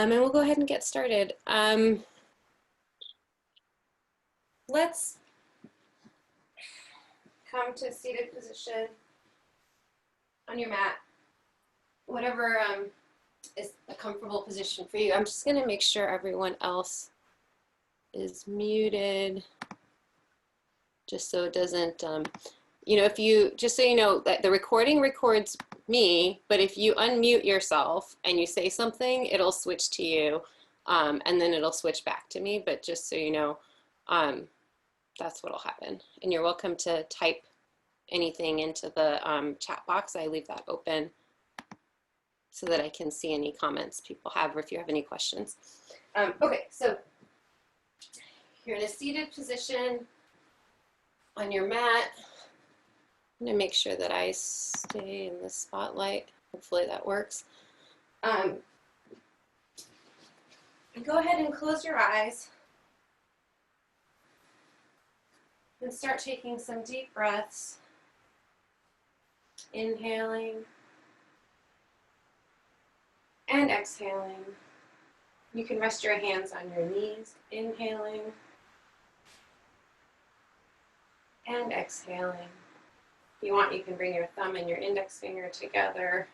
And we'll go ahead and get started. Let's come to a seated position on your mat, whatever is a comfortable position for you. I'm just going to make sure everyone else is muted, just so it doesn't, you know, if you, just so you know, that the recording records me, but if you unmute yourself and you say something, it'll switch to you, and then it'll switch back to me. But just so you know, that's what'll happen. And you're welcome to type anything into the chat box. I leave that open so that I can see any comments people have, or if you have any questions. Okay, so you're in a seated position on your mat. I'm gonna make sure that I stay in the spotlight. Hopefully that works. Go ahead and close your eyes and start taking some deep breaths. Inhaling and exhaling. You can rest your hands on your knees, inhaling and exhaling. If you want, you can bring your thumb and your index finger together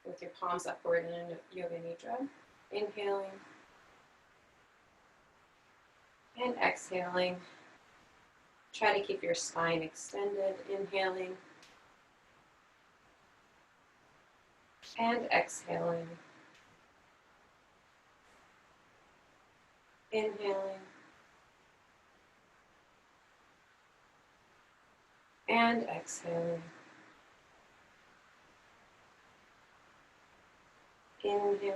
with your palms upward in a yoga nidra. Inhaling and exhaling. Try to keep your spine extended. Inhaling and exhaling. Inhaling and exhaling. Inhaling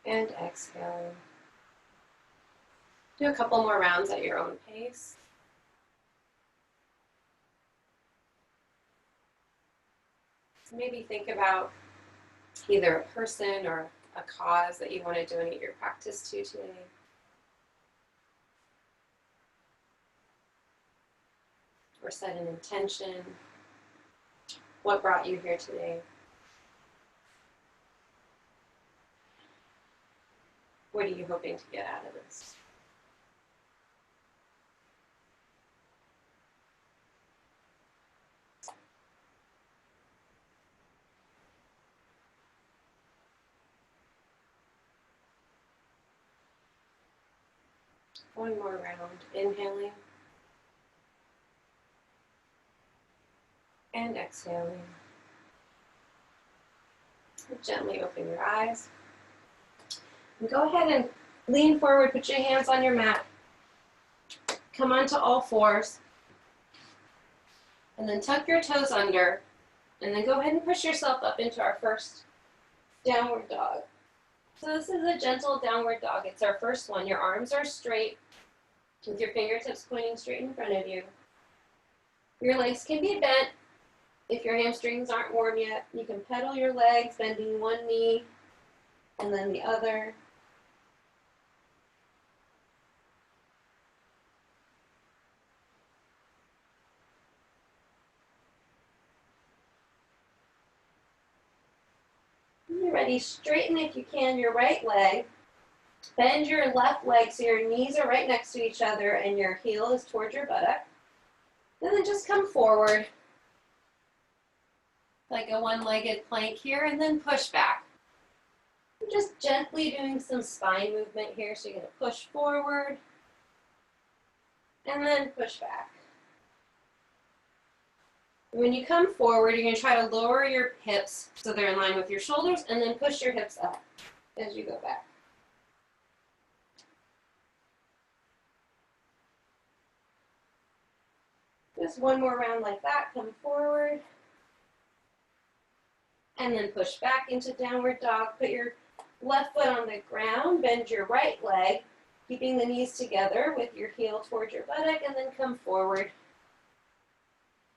and exhaling. Do a couple more rounds at your own pace. Maybe think about either a person or a cause that you want to donate your practice to today. Or set an intention. What brought you here today? What are you hoping to get out of this? One more round. Inhaling and exhaling. Gently open your eyes. And go ahead and lean forward, put your hands on your mat. Come onto all fours. And then tuck your toes under. And then go ahead and push yourself up into our first downward dog. So this is a gentle downward dog. It's our first one. Your arms are straight with your fingertips pointing straight in front of you. Your legs can be bent. If your hamstrings aren't warm yet, you can pedal your legs, bending one knee and then the other. When you're ready, straighten if you can your right leg. Bend your left leg so your knees are right next to each other and your heel is towards your buttock. And then just come forward like a one-legged plank here, and then push back. You're just gently doing some spine movement here, so you're going to push forward and then push back. When you come forward, you're going to try to lower your hips so they're in line with your shoulders, and then push your hips up as you go back. Just one more round like that. Come forward. And then push back into downward dog. Put your left foot on the ground. Bend your right leg, keeping the knees together with your heel towards your buttock, and then come forward.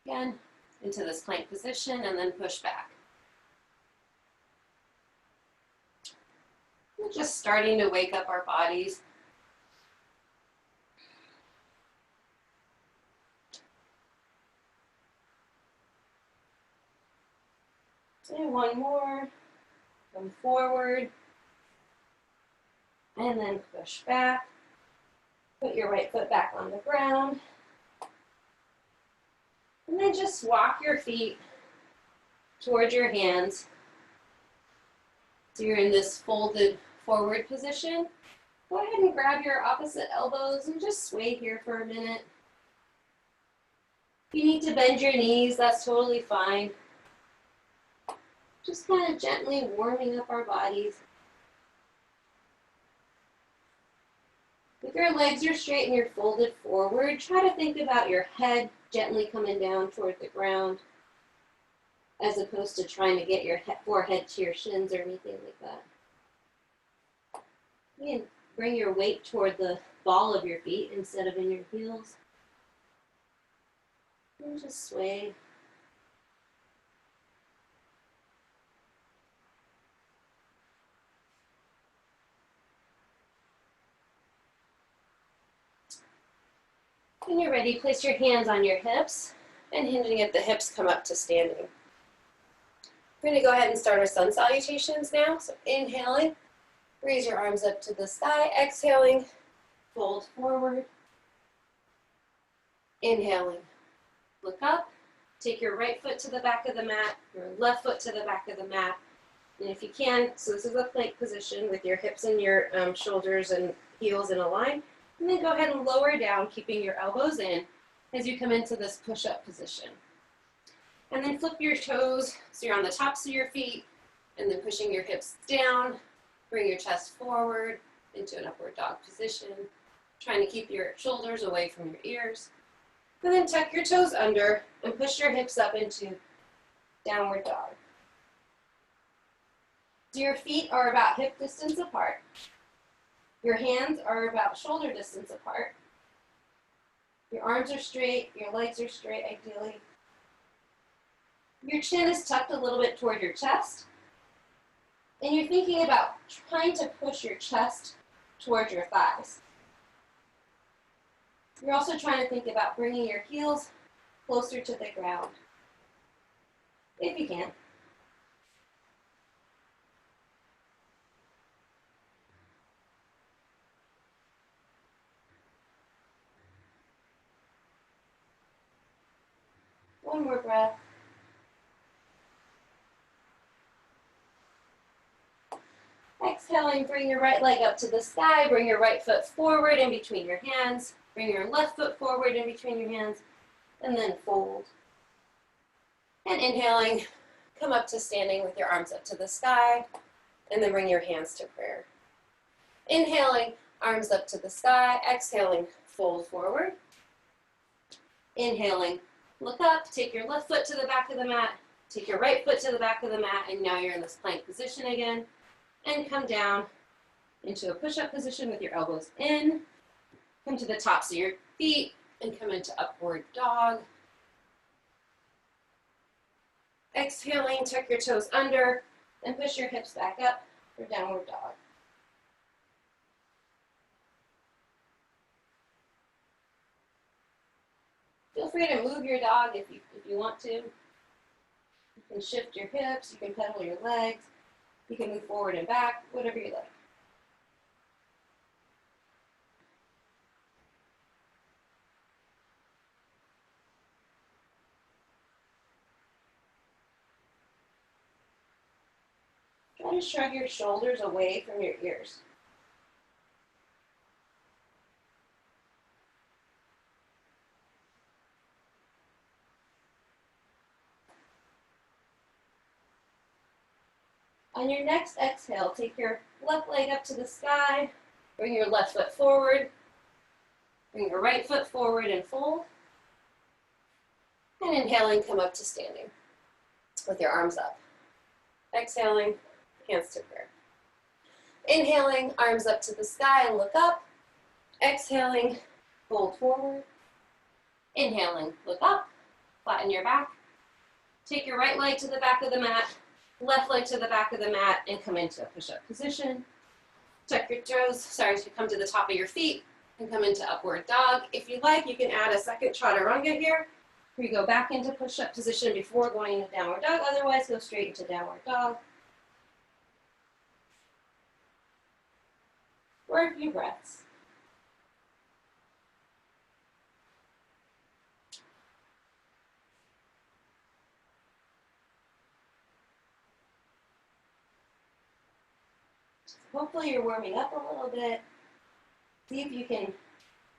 Again, into this plank position, and then push back. We're just starting to wake up our bodies. And one more. Come forward. And then push back. Put your right foot back on the ground. And then just walk your feet towards your hands. So you're in this folded forward position. Go ahead and grab your opposite elbows and just sway here for a minute. If you need to bend your knees, that's totally fine. Just kind of gently warming up our bodies. If your legs are straight and you're folded forward, try to think about your head gently coming down toward the ground, as opposed to trying to get your forehead to your shins or anything like that. You can bring your weight toward the ball of your feet instead of in your heels. And just sway. When you're ready, place your hands on your hips and hinging at the hips, come up to standing. We're going to go ahead and start our sun salutations now. So inhaling, raise your arms up to the sky. Exhaling, fold forward. Inhaling, look up. Take your right foot to the back of the mat, your left foot to the back of the mat. And if you can, so this is a plank position with your hips and your shoulders and heels in a line. And then go ahead and lower down, keeping your elbows in as you come into this push-up position. And then flip your toes so you're on the tops of your feet, and then pushing your hips down. Bring your chest forward into an upward dog position, trying to keep your shoulders away from your ears. And then tuck your toes under and push your hips up into downward dog. So your feet are about hip distance apart. Your hands are about shoulder distance apart. Your arms are straight, your legs are straight ideally. Your chin is tucked a little bit toward your chest. And you're thinking about trying to push your chest towards your thighs. You're also trying to think about bringing your heels closer to the ground, if you can. One more breath. Exhaling, bring your right leg up to the sky, bring your right foot forward in between your hands, bring your left foot forward in between your hands, and then fold. And inhaling, come up to standing with your arms up to the sky, and then bring your hands to prayer. Inhaling, arms up to the sky, exhaling, fold forward. Inhaling, look up, take your left foot to the back of the mat, take your right foot to the back of the mat, and now you're in this plank position again. And come down into a push-up position with your elbows in. Come to the tops of your feet and come into upward dog. Exhaling, tuck your toes under and push your hips back up for downward dog. Feel free to move your dog if you want to. You can shift your hips, you can pedal your legs. You can move forward and back, whatever you like. Try to shrug your shoulders away from your ears. On your next exhale, take your left leg up to the sky, bring your left foot forward, bring your right foot forward and fold. And inhaling, come up to standing with your arms up. Exhaling, hands to prayer. Inhaling, arms up to the sky and look up. Exhaling, fold forward. Inhaling, look up, flatten your back. Take your right leg to the back of the mat, left leg to the back of the mat, and come into a push-up position. Tuck your toes, to come to the top of your feet and come into upward dog. If you like, you can add a second chaturanga here. We go back into push-up position before going into downward dog. Otherwise, go straight into downward dog. For a few breaths. Hopefully you're warming up a little bit. See if you can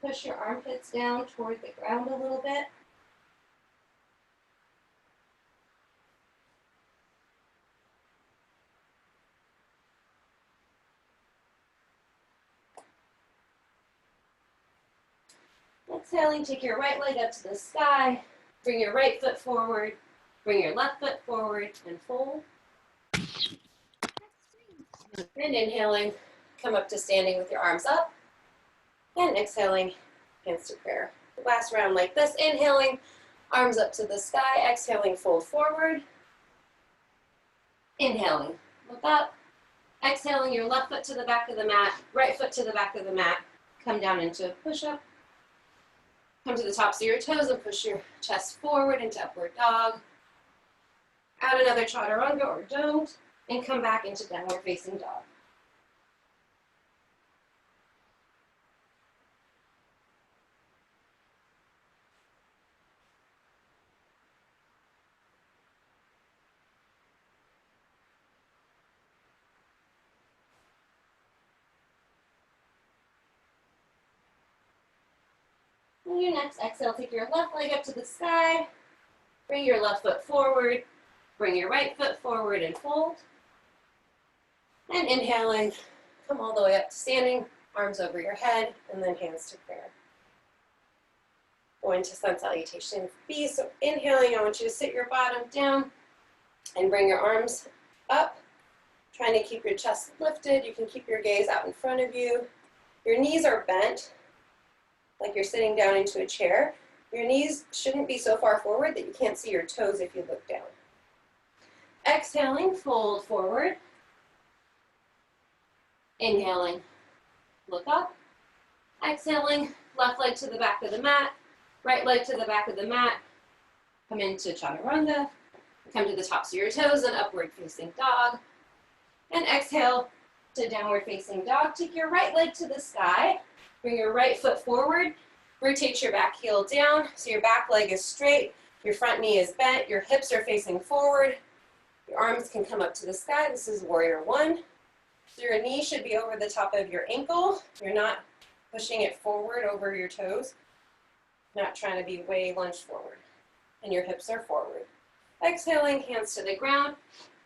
push your armpits down toward the ground a little bit. Exhaling, take your right leg up to the sky. Bring your right foot forward. Bring your left foot forward and fold. And inhaling, come up to standing with your arms up. And exhaling, hands to prayer. Last round like this. Inhaling, arms up to the sky. Exhaling, fold forward. Inhaling, look up. Exhaling, your left foot to the back of the mat. Right foot to the back of the mat. Come down into push-up. Come to the tops of your toes and push your chest forward into upward dog. Add another chaturanga or don't. And come back into downward facing dog. On your next exhale, take your left leg up to the sky. Bring your left foot forward. Bring your right foot forward and fold. And inhaling, come all the way up to standing, arms over your head, and then hands to prayer. Go into sun salutation B. So inhaling, I want you to sit your bottom down and bring your arms up, trying to keep your chest lifted. You can keep your gaze out in front of you. Your knees are bent, like you're sitting down into a chair. Your knees shouldn't be so far forward that you can't see your toes if you look down. Exhaling, fold forward. Inhaling, look up. Exhaling, left leg to the back of the mat, right leg to the back of the mat. Come into chaturanga. Come to the tops of your toes and upward facing dog. And exhale to downward facing dog. Take your right leg to the sky. Bring your right foot forward. Rotate your back heel down so your back leg is straight. Your front knee is bent. Your hips are facing forward. Your arms can come up to the sky. This is warrior one. So your knee should be over the top of your ankle. You're not pushing it forward over your toes. Not trying to be way lunged forward. And your hips are forward. Exhaling, hands to the ground.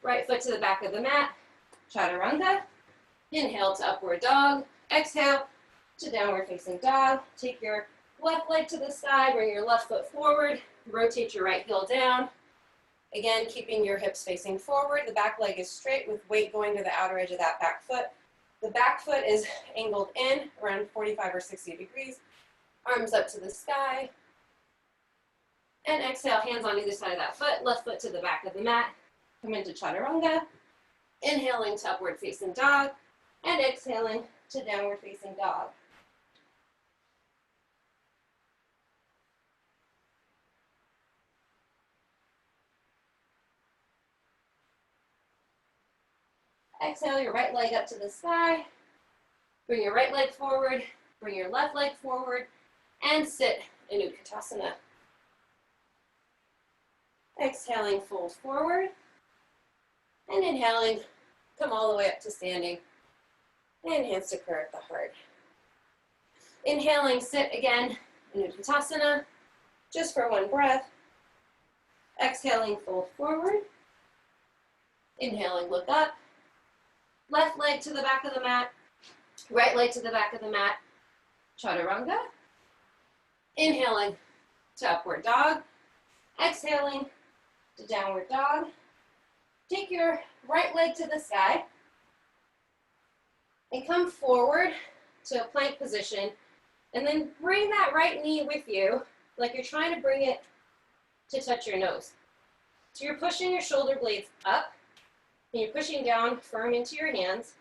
Right foot to the back of the mat. Chaturanga. Inhale to upward dog. Exhale to downward facing dog. Take your left leg to the sky. Bring your left foot forward. Rotate your right heel down. Again, keeping your hips facing forward. The back leg is straight with weight going to the outer edge of that back foot. The back foot is angled in around 45 or 60 degrees. Arms up to the sky. And exhale, hands on either side of that foot. Left foot to the back of the mat. Come into chaturanga. Inhaling to upward facing dog. And exhaling to downward facing dog. Exhale your right leg up to the sky. Bring your right leg forward. Bring your left leg forward. And sit in Utkatasana. Exhaling, fold forward. And inhaling, come all the way up to standing. And hands to prayer at the heart. Inhaling, sit again in Utkatasana. Just for one breath. Exhaling, fold forward. Inhaling, look up. Left leg to the back of the mat. Right leg to the back of the mat. Chaturanga. Inhaling to upward dog. Exhaling to downward dog. Take your right leg to the sky. And come forward to a plank position. And then bring that right knee with you, like you're trying to bring it to touch your nose. So you're pushing your shoulder blades up. And you're pushing down firm into your hands.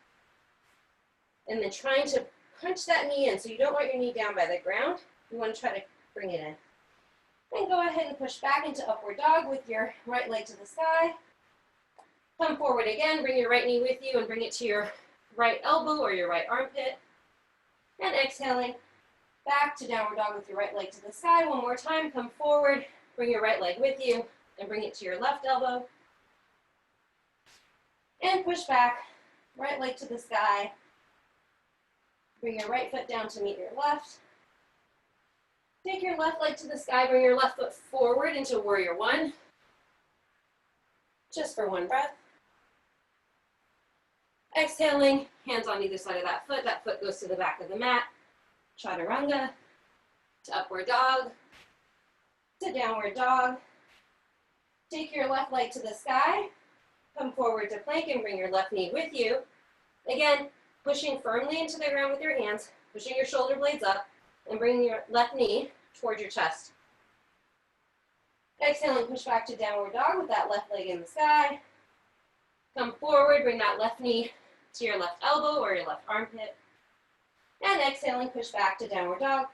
And then trying to punch that knee in. So you don't want your knee down by the ground. You want to try to bring it in. Then go ahead and push back into upward dog with your right leg to the sky. Come forward again, bring your right knee with you and bring it to your right elbow or your right armpit. And exhaling, back to downward dog with your right leg to the sky. One more time, come forward, bring your right leg with you and bring it to your left elbow. And push back, right leg to the sky. Bring your right foot down to meet your left. Take your left leg to the sky, bring your left foot forward into warrior one. Just for one breath. Exhaling, hands on either side of that foot goes to the back of the mat. Chaturanga, to upward dog, to downward dog. Take your left leg to the sky, come forward to plank and bring your left knee with you. Again, pushing firmly into the ground with your hands, pushing your shoulder blades up, and bringing your left knee towards your chest. Exhaling, push back to downward dog with that left leg in the sky. Come forward, bring that left knee to your left elbow or your left armpit. And exhaling, push back to downward dog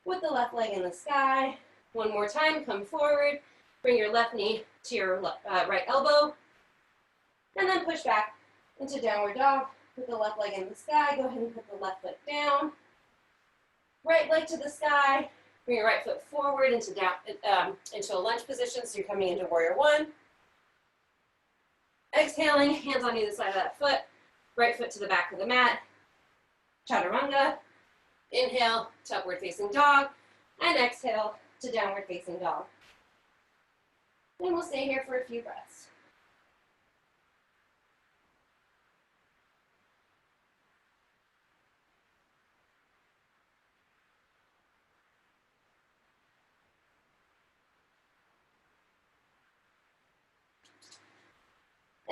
with the left leg in the sky. One more time, come forward, bring your left knee to your right elbow. And then push back into downward dog with the left leg in the sky. Go ahead and put the left foot down. Right leg to the sky. Bring your right foot forward into a lunge position, so you're coming into warrior one. Exhaling, hands on either side of that foot. Right foot to the back of the mat. Chaturanga. Inhale to upward facing dog. And exhale to downward facing dog. And we'll stay here for a few breaths.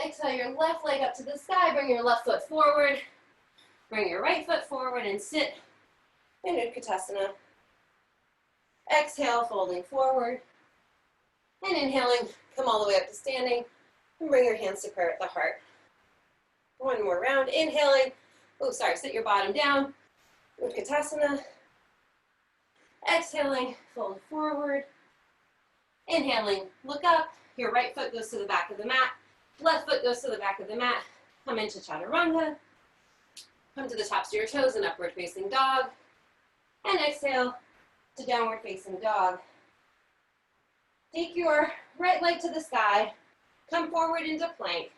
Exhale your left leg up to the sky, bring your left foot forward, bring your right foot forward and sit in Utkatasana. Exhale, folding forward, and inhaling, come all the way up to standing, and bring your hands to prayer at the heart. One more round, inhaling, sit your bottom down, Utkatasana. Exhaling, fold forward, inhaling, look up, your right foot goes to the back of the mat, left foot goes to the back of the mat. Come into Chaturanga. Come to the tops of your toes in upward facing dog. And exhale to downward facing dog. Take your right leg to the sky. Come forward into plank.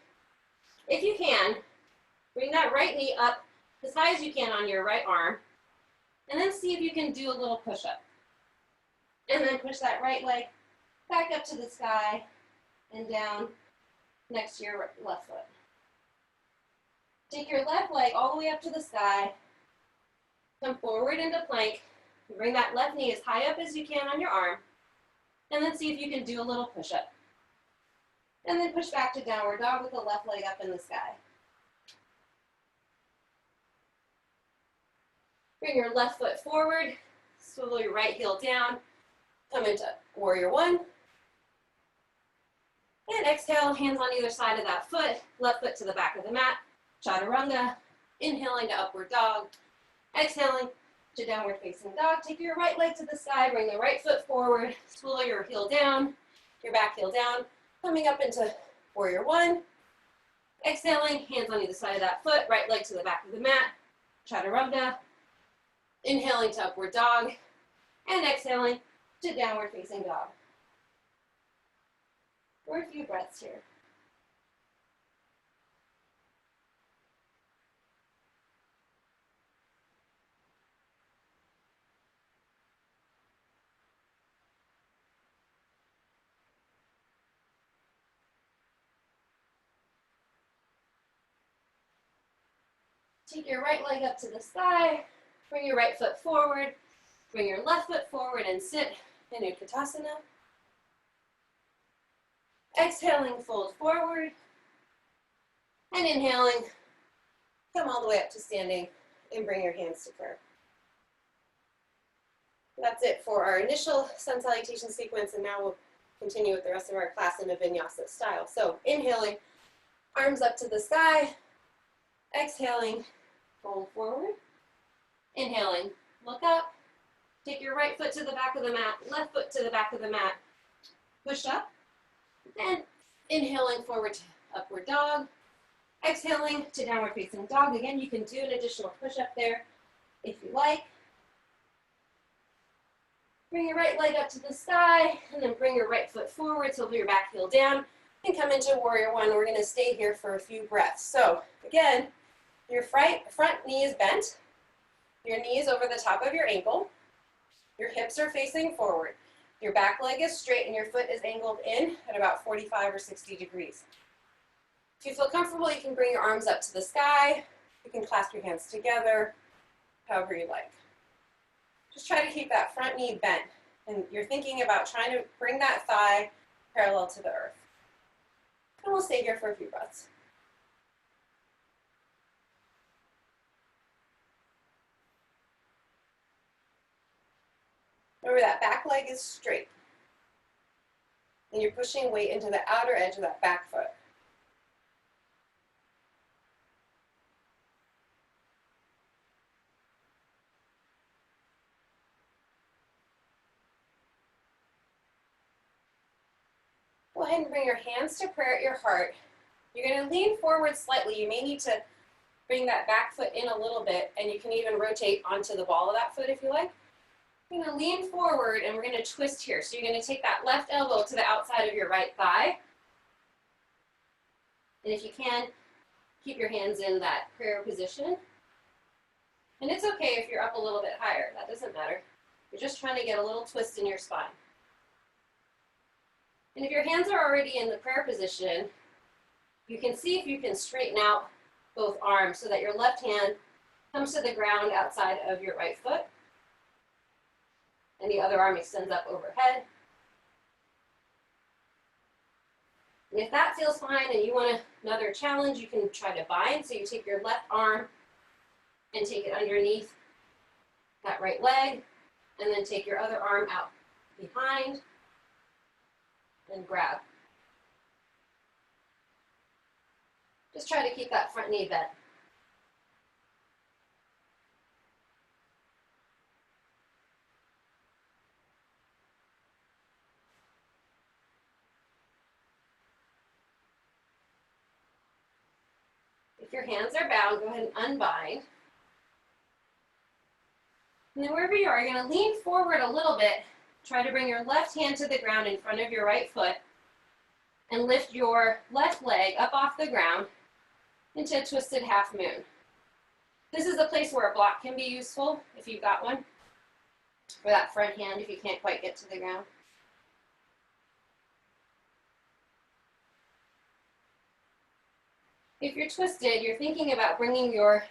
If you can, bring that right knee up as high as you can on your right arm. And then see if you can do a little push-up. And then push that right leg back up to the sky and down next to your left foot. Take your left leg all the way up to the sky. Come forward into plank. Bring that left knee as high up as you can on your arm. And then see if you can do a little push-up. And then push back to downward dog with the left leg up in the sky. Bring your left foot forward. Swivel your right heel down. Come into warrior one. And exhale, hands on either side of that foot, left foot to the back of the mat, Chaturanga, inhaling to upward dog, exhaling to downward facing dog. Take your right leg to the sky, bring the right foot forward, swivel your heel down, your back heel down, coming up into warrior one, exhaling, hands on either side of that foot, right leg to the back of the mat, Chaturanga, inhaling to upward dog, and exhaling to downward facing dog. For a few breaths here. Take your right leg up to the sky, bring your right foot forward, bring your left foot forward and sit in Utkatasana. Exhaling, fold forward, and inhaling, come all the way up to standing and bring your hands to prayer. That's it for our initial sun salutation sequence, and now we'll continue with the rest of our class in a vinyasa style. So inhaling, arms up to the sky, exhaling, fold forward, inhaling, look up, Take your right foot to the back of the mat, left foot to the back of the mat. Push up, and inhaling forward to upward dog. Exhaling to downward facing dog. Again, you can do an additional push-up there if you like. Bring your right leg up to the sky, and then bring your right foot forward, so your back heel down, and come into warrior one. We're gonna stay here for a few breaths. So again, your front knee is bent, your knee is over the top of your ankle, your hips are facing forward, your back leg is straight, and your foot is angled in at about 45 or 60 degrees. If you feel comfortable, you can bring your arms up to the sky, you can clasp your hands together, however you like. Just try to keep that front knee bent, and you're thinking about trying to bring that thigh parallel to the earth. And we'll stay here for a few breaths. Remember that back leg is straight, and you're pushing weight into the outer edge of that back foot. Go ahead and bring your hands to prayer at your heart. You're going to lean forward slightly. You may need to bring that back foot in a little bit, and you can even rotate onto the ball of that foot if you like. You're going to lean forward, and we're going to twist here. So you're going to take that left elbow to the outside of your right thigh. And if you can, keep your hands in that prayer position. And it's okay if you're up a little bit higher. That doesn't matter. You're just trying to get a little twist in your spine. And if your hands are already in the prayer position, you can see if you can straighten out both arms so that your left hand comes to the ground outside of your right foot, and the other arm extends up overhead. And if that feels fine and you want another challenge, you can try to bind. So you take your left arm and take it underneath that right leg, and then take your other arm out behind and grab. Just try to keep that front knee bent. If your hands are bound, go ahead and unbind. And then wherever you are, you're going to lean forward a little bit. Try to bring your left hand to the ground in front of your right foot, and lift your left leg up off the ground into a twisted half moon. This is a place where a block can be useful if you've got one, for that front hand if you can't quite get to the ground. If you're twisted, you're thinking about bringing your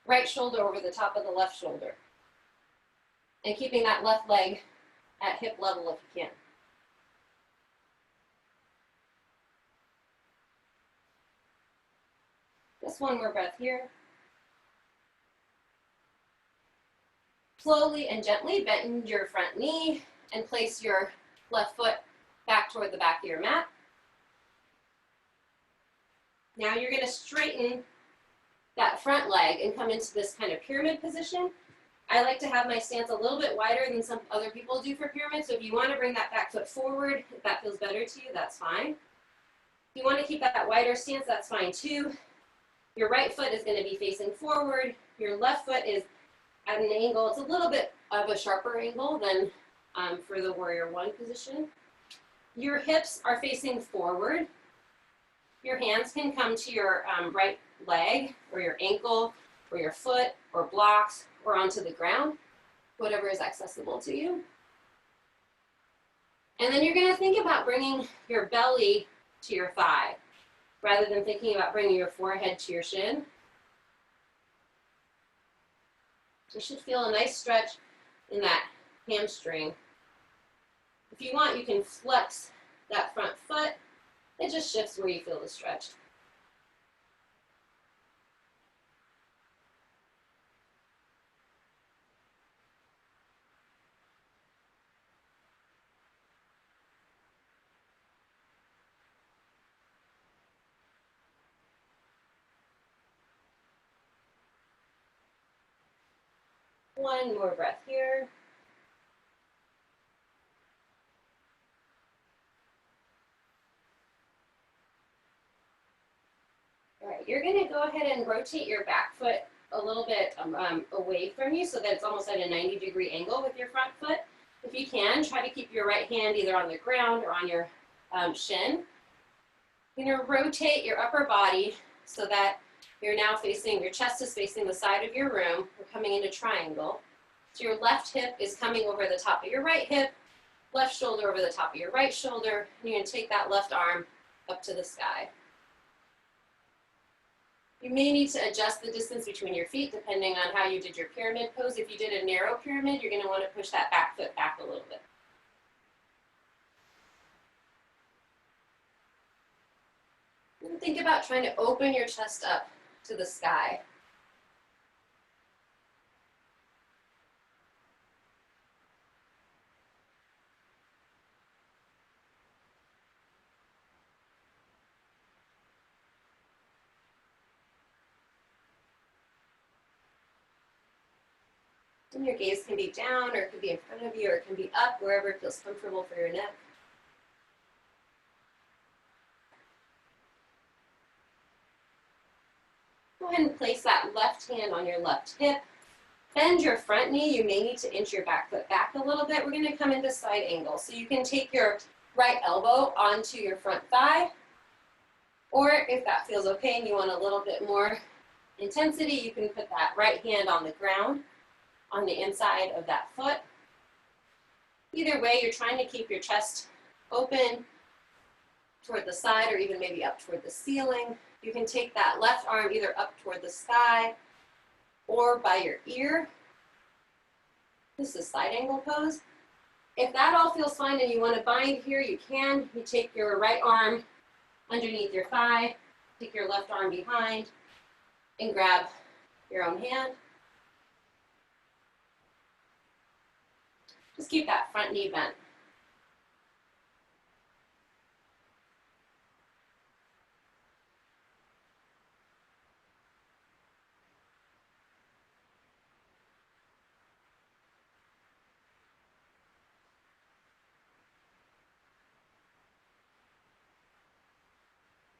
right shoulder over the top of the left shoulder and keeping that left leg at hip level if you can. Just one more breath here. Slowly and gently bend your front knee and place your left foot back toward the back of your mat. Now you're going to straighten that front leg and come into this kind of pyramid position. I like to have my stance a little bit wider than some other people do for pyramid, so if you want to bring that back foot forward, if that feels better to you, that's fine. If you want to keep that wider stance, that's fine too. Your right foot is going to be facing forward. Your left foot is at an angle. It's a little bit of a sharper angle than for the warrior one position. Your hips are facing forward. Your hands can come to your right leg or your ankle or your foot or blocks or onto the ground, whatever is accessible to you. And then you're going to think about bringing your belly to your thigh rather than thinking about bringing your forehead to your shin. You should feel a nice stretch in that hamstring. If you want, you can flex that front foot. It just shifts where you feel the stretch. One more breath here. right, you're gonna go ahead and rotate your back foot a little bit away from you so that it's almost at a 90-degree angle with your front foot. If you can, try to keep your right hand either on the ground or on your shin. You're gonna rotate your upper body so that you're now facing, your chest is facing the side of your room. We're coming into triangle. So your left hip is coming over the top of your right hip, left shoulder over the top of your right shoulder, and you're gonna take that left arm up to the sky. You may need to adjust the distance between your feet depending on how you did your pyramid pose. If you did a narrow pyramid, you're going to want to push that back foot back a little bit. And think about trying to open your chest up to the sky. And your gaze can be down, or it can be in front of you, or it can be up, wherever it feels comfortable for your neck. Go ahead and place that left hand on your left hip. Bend your front knee. You may need to inch your back foot back a little bit. We're going to come into side angle. So you can take your right elbow onto your front thigh, or if that feels okay and you want a little bit more intensity, you can put that right hand on the ground on the inside of that foot. Either way, you're trying to keep your chest open toward the side or even maybe up toward the ceiling. You can take that left arm either up toward the sky or by your ear. This is side angle pose. If that all feels fine and you want to bind here, you can. You take your right arm underneath your thigh, take your left arm behind, and grab your own hand. Just keep that front knee bent.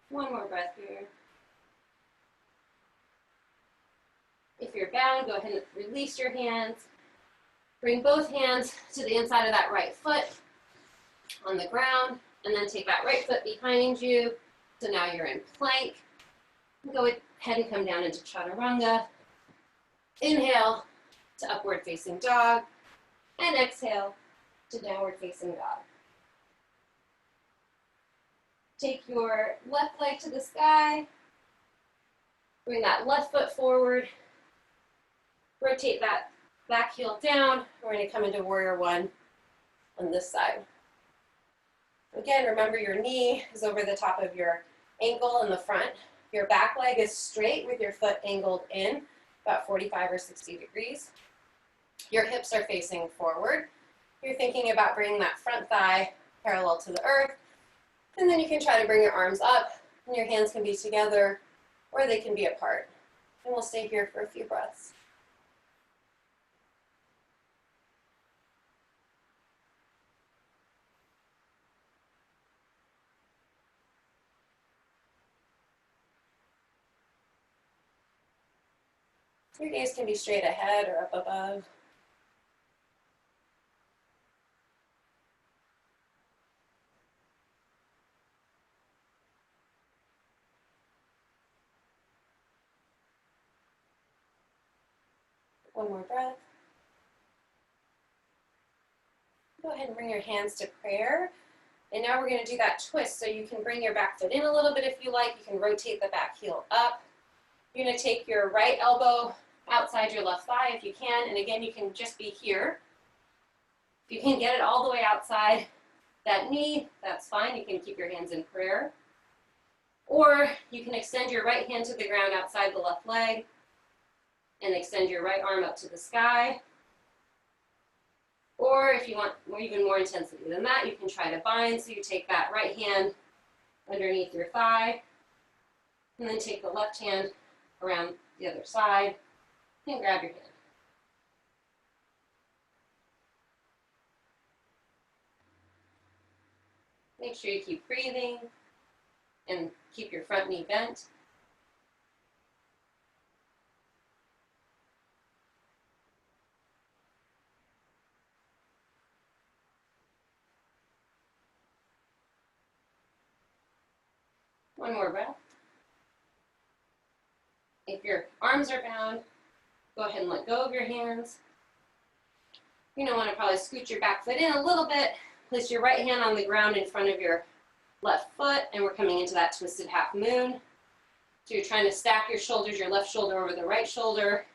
One more breath here. If you're bound, go ahead and release your hands. Bring both hands to the inside of that right foot on the ground, and then take that right foot behind you. So now you're in plank. Go ahead and come down into chaturanga. Inhale to upward facing dog, and exhale to downward facing dog. Take your left leg to the sky. Bring that left foot forward. Rotate that back heel down. We're going to come into warrior one on this side. Again, remember your knee is over the top of your ankle in the front. Your back leg is straight with your foot angled in, about 45 or 60 degrees. Your hips are facing forward. You're thinking about bringing that front thigh parallel to the earth. And then you can try to bring your arms up, and your hands can be together or they can be apart. And we'll stay here for a few breaths. Your gaze can be straight ahead or up above. One more breath. Go ahead and bring your hands to prayer. And now we're going to do that twist. So you can bring your back foot in a little bit if you like. You can rotate the back heel up. You're going to take your right elbow outside your left thigh if you can. And again, you can just be here. If you can get it all the way outside that knee, that's fine. You can keep your hands in prayer. Or you can extend your right hand to the ground outside the left leg and extend your right arm up to the sky. Or if you want even more intensity than that, you can try to bind. So you take that right hand underneath your thigh, and then take the left hand around the other side and grab your hand. Make sure you keep breathing and keep your front knee bent. One more breath. If your arms are bound, go ahead and let go of your hands. You're going to want to probably scoot your back foot in a little bit. Place your right hand on the ground in front of your left foot, and we're coming into that twisted half moon. So you're trying to stack your shoulders, your left shoulder over the right shoulder.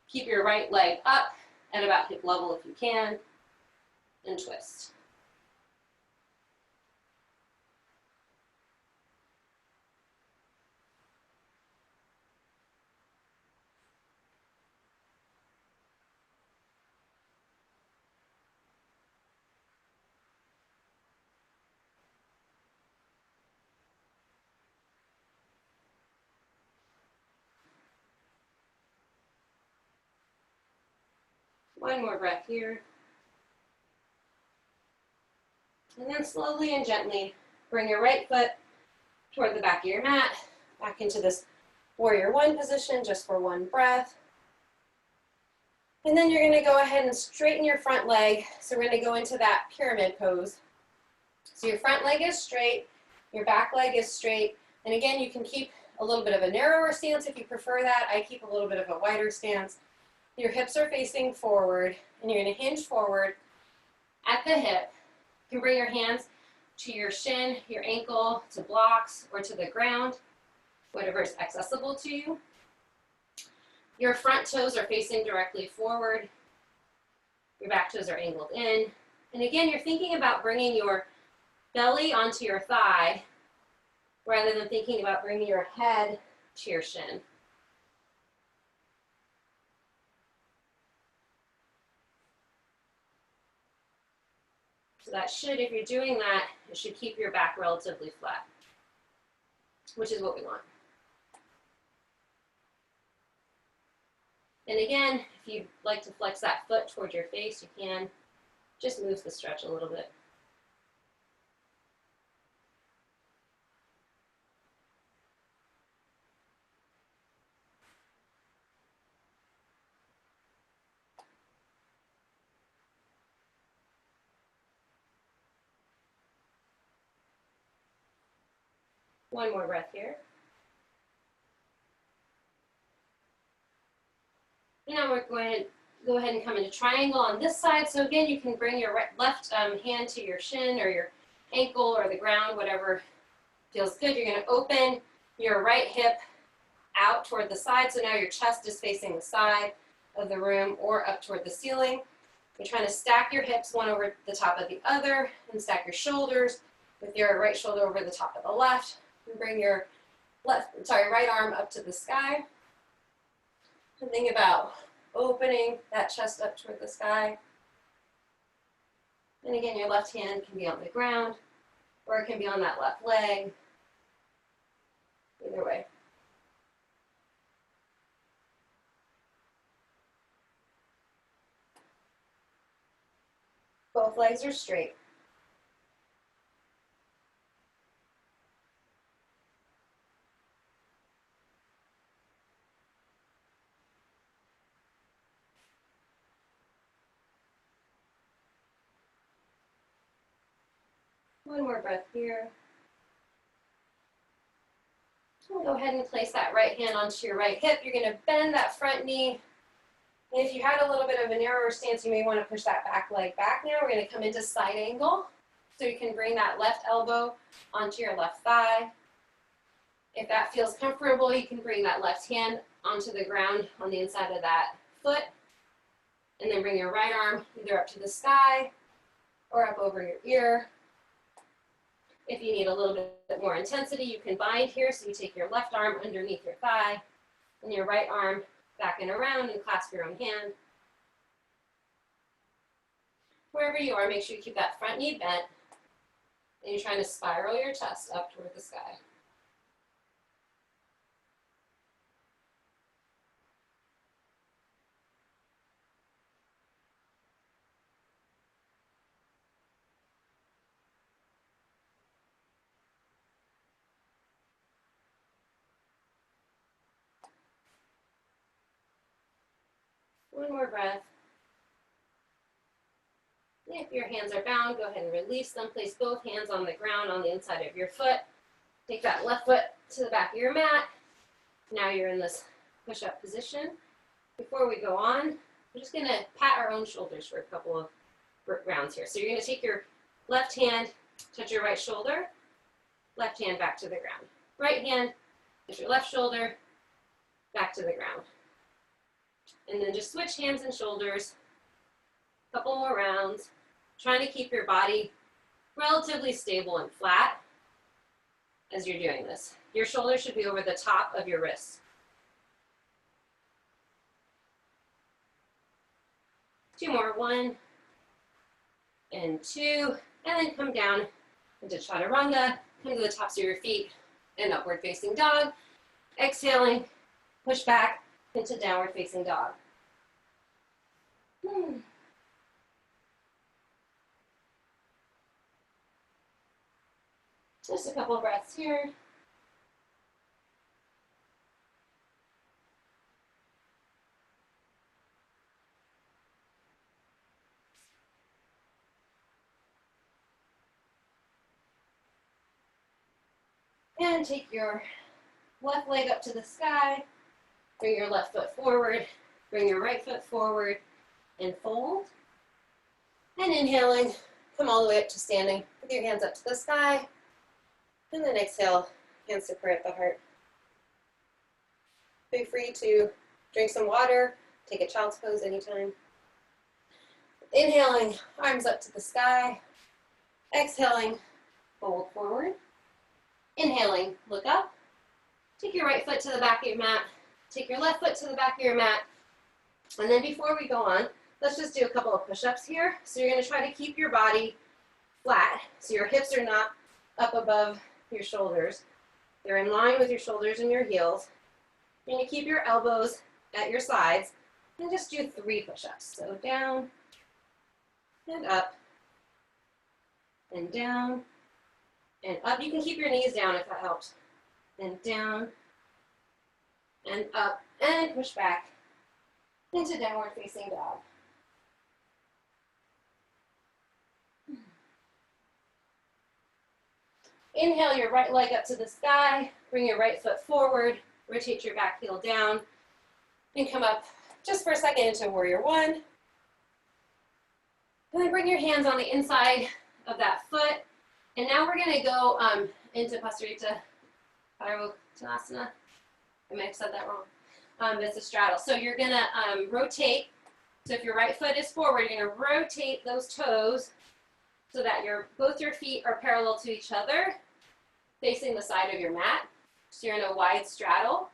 Keep your right leg up at about hip level if you can, and twist. One more breath here. And then slowly and gently bring your right foot toward the back of your mat, back into this warrior one position just for one breath. And then you're going to go ahead and straighten your front leg. So we're going to go into that pyramid pose. So your front leg is straight, your back leg is straight. And again, you can keep a little bit of a narrower stance if you prefer that. I keep a little bit of a wider stance. Your hips are facing forward, and you're going to hinge forward at the hip. You can bring your hands to your shin, your ankle, to blocks, or to the ground, whatever is accessible to you. Your front toes are facing directly forward. Your back toes are angled in. And again, you're thinking about bringing your belly onto your thigh rather than thinking about bringing your head to your shin. So that should, if you're doing that, it should keep your back relatively flat, which is what we want. And again, if you'd like to flex that foot toward your face, you can. Just moves the stretch a little bit. One more breath here. Now we're going to go ahead and come into triangle on this side. So again, you can bring your left hand to your shin or your ankle or the ground, whatever feels good. You're going to open your right hip out toward the side. So now your chest is facing the side of the room or up toward the ceiling. You're trying to stack your hips one over the top of the other and stack your shoulders with your right shoulder over the top of the left. And bring your right arm up to the sky. And think about opening that chest up toward the sky. And again, your left hand can be on the ground, or it can be on that left leg. Either way. Both legs are straight. One more breath here. We'll go ahead and place that right hand onto your right hip. You're going to bend that front knee. And if you had a little bit of a narrower stance, you may want to push that back leg back now. We're going to come into side angle. So you can bring that left elbow onto your left thigh. If that feels comfortable, you can bring that left hand onto the ground on the inside of that foot. And then bring your right arm either up to the sky or up over your ear. If you need a little bit more intensity, you can bind here. So you take your left arm underneath your thigh and your right arm back and around and clasp your own hand. Wherever you are, make sure you keep that front knee bent and you're trying to spiral your chest up toward the sky. One more breath. If your hands are bound, go ahead and release them. Place both hands on the ground on the inside of your foot. Take that left foot to the back of your mat. Now you're in this push-up position. Before we go on, we're just gonna pat our own shoulders for a couple of rounds here. So you're gonna take your left hand, touch your right shoulder, left hand back to the ground. Right hand, touch your left shoulder, back to the ground. And then just switch hands and shoulders, a couple more rounds, trying to keep your body relatively stable and flat as you're doing this. Your shoulders should be over the top of your wrists. 2 more, 1 and 2, and then come down into chaturanga, come to the tops of your feet and upward facing dog. Exhaling, push back into downward facing dog. Just a couple of breaths here. And take your left leg up to the sky, bring your left foot forward, bring your right foot forward, and fold. And inhaling, come all the way up to standing with your hands up to the sky. And then exhale, hands to prayer at the heart. Feel free to drink some water, take a child's pose anytime. Inhaling, arms up to the sky. Exhaling, fold forward. Inhaling, look up. Take your right foot to the back of your mat. Take your left foot to the back of your mat. And then before we go on, let's just do a couple of push-ups here. So you're going to try to keep your body flat. So your hips are not up above your shoulders. They're in line with your shoulders and your heels. You're going to keep your elbows at your sides and just do 3 push-ups. So down and up and down and up. You can keep your knees down if that helps. And down and up and push back into downward facing dog. Inhale your right leg up to the sky, bring your right foot forward, rotate your back heel down, and come up just for a second into warrior 1. And then bring your hands on the inside of that foot. And now we're going to go into Pasarita Parvottanasana. I might have said that wrong. It's a straddle. So you're going to rotate. So if your right foot is forward, you're going to rotate those toes so that both your feet are parallel to each other, facing the side of your mat. So you're in a wide straddle.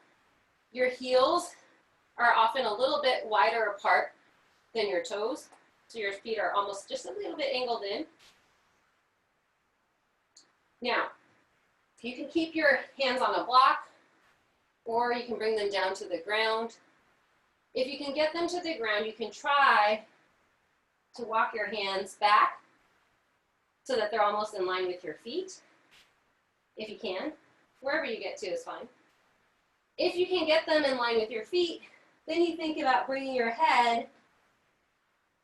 Your heels are often a little bit wider apart than your toes. So your feet are almost just a little bit angled in. Now, you can keep your hands on a block, or you can bring them down to the ground. If you can get them to the ground, you can try to walk your hands back so that they're almost in line with your feet, if you can. Wherever you get to is fine. If you can get them in line with your feet, then you think about bringing your head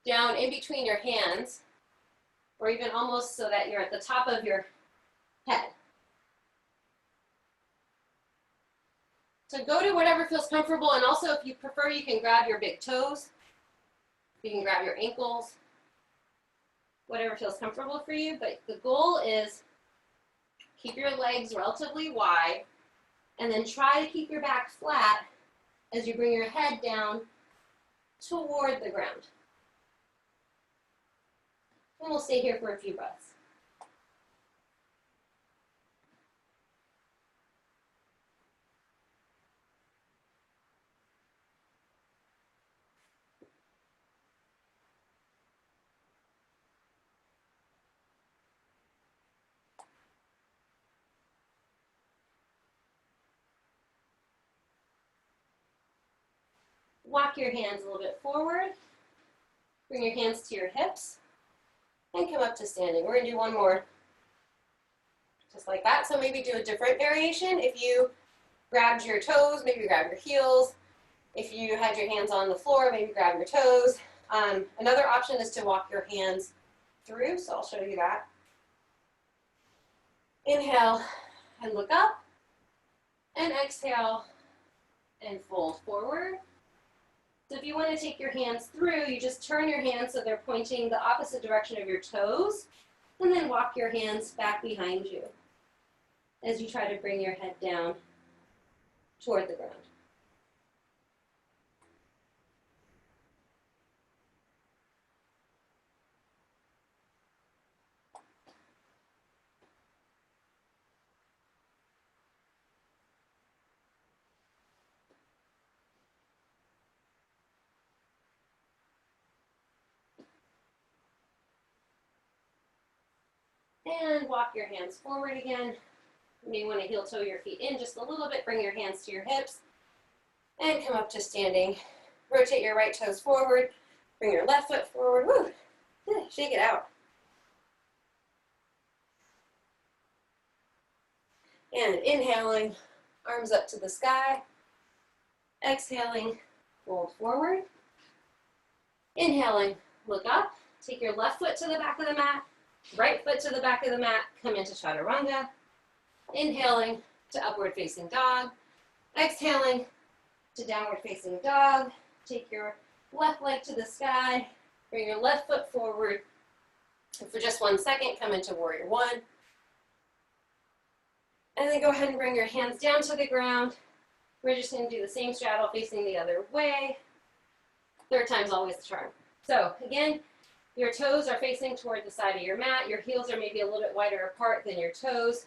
down in between your hands, or even almost so that you're at the top of your head. So go to whatever feels comfortable, and also if you prefer, you can grab your big toes, you can grab your ankles, whatever feels comfortable for you, but the goal is keep your legs relatively wide, and then try to keep your back flat as you bring your head down toward the ground. And we'll stay here for a few breaths. Walk your hands a little bit forward. Bring your hands to your hips and come up to standing. We're going to do one more just like that. So maybe do a different variation. If you grabbed your toes, maybe grab your heels. If you had your hands on the floor, maybe grab your toes. Another option is to walk your hands through, so I'll show you that. Inhale, and look up, and exhale and fold forward. So if you want to take your hands through, you just turn your hands so they're pointing the opposite direction of your toes, and then walk your hands back behind you as you try to bring your head down toward the ground. And walk your hands forward again. You may want to heel toe your feet in just a little bit. Bring your hands to your hips and come up to standing. Rotate your right toes forward. Bring your left foot forward. Woo! Shake it out. And inhaling, arms up to the sky. Exhaling, fold forward. Inhaling, look up. Take your left foot to the back of the mat. Right foot to the back of the mat. Come into chaturanga. Inhaling to upward facing dog. Exhaling to downward facing dog. Take your left leg to the sky. Bring your left foot forward. And for just 1 second, come into warrior one. And then go ahead and bring your hands down to the ground. We're just going to do the same straddle facing the other way. Third time's always the charm. So again, your toes are facing toward the side of your mat. Your heels are maybe a little bit wider apart than your toes.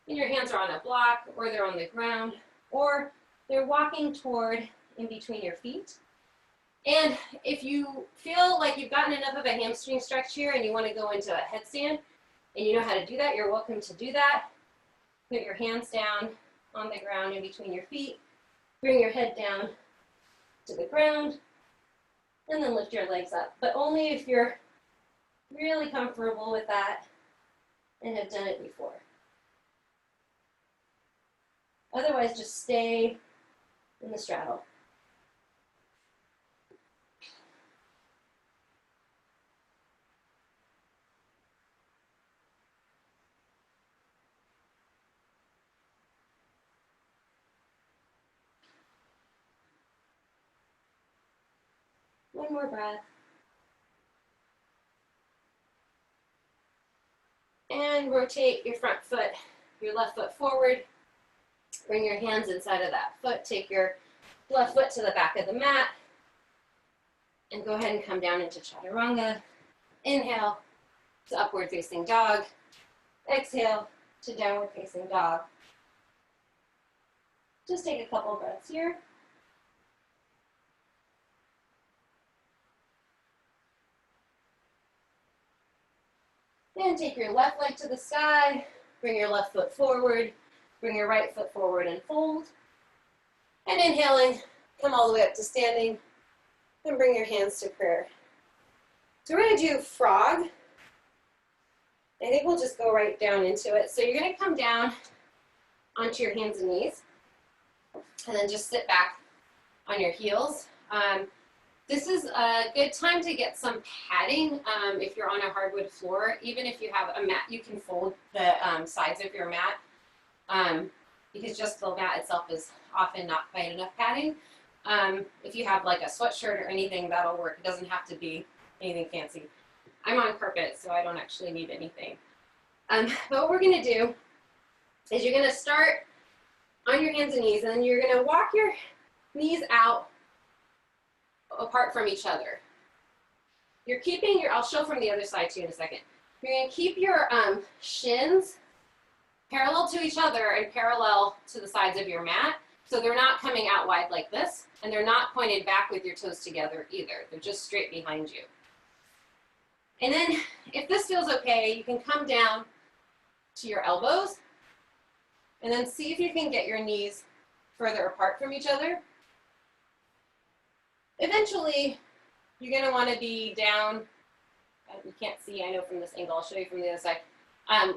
And your hands are on a block, or they're on the ground, or they're walking toward in between your feet. And if you feel like you've gotten enough of a hamstring stretch here and you want to go into a headstand and you know how to do that, you're welcome to do that. Put your hands down on the ground in between your feet. Bring your head down to the ground. And then lift your legs up. But only if you're really comfortable with that and have done it before. Otherwise, just stay in the straddle. One more breath. And rotate your front foot, your left foot forward. Bring your hands inside of that foot. Take your left foot to the back of the mat. And go ahead and come down into chaturanga. Inhale to upward facing dog. Exhale to downward facing dog. Just take a couple breaths here. And take your left leg to the sky, bring your left foot forward, bring your right foot forward and fold. And inhaling, come all the way up to standing, and bring your hands to prayer. So we're going to do frog. I think we'll just go right down into it. So you're going to come down onto your hands and knees, and then just sit back on your heels. This is a good time to get some padding if you're on a hardwood floor. Even if you have a mat, you can fold the sides of your mat because just the mat itself is often not quite enough padding. If you have like a sweatshirt or anything, that'll work. It doesn't have to be anything fancy. I'm on carpet, so I don't actually need anything. But what we're going to do is you're going to start on your hands and knees, and then you're going to walk your knees out apart from each other. You're keeping your, I'll show from the other side too in a second. You're going to keep your shins parallel to each other and parallel to the sides of your mat. So they're not coming out wide like this, and they're not pointed back with your toes together either. They're just straight behind you. And then if this feels okay, you can come down to your elbows and then see if you can get your knees further apart from each other. Eventually, you're going to want to be down, you can't see, I know from this angle, I'll show you from the other side,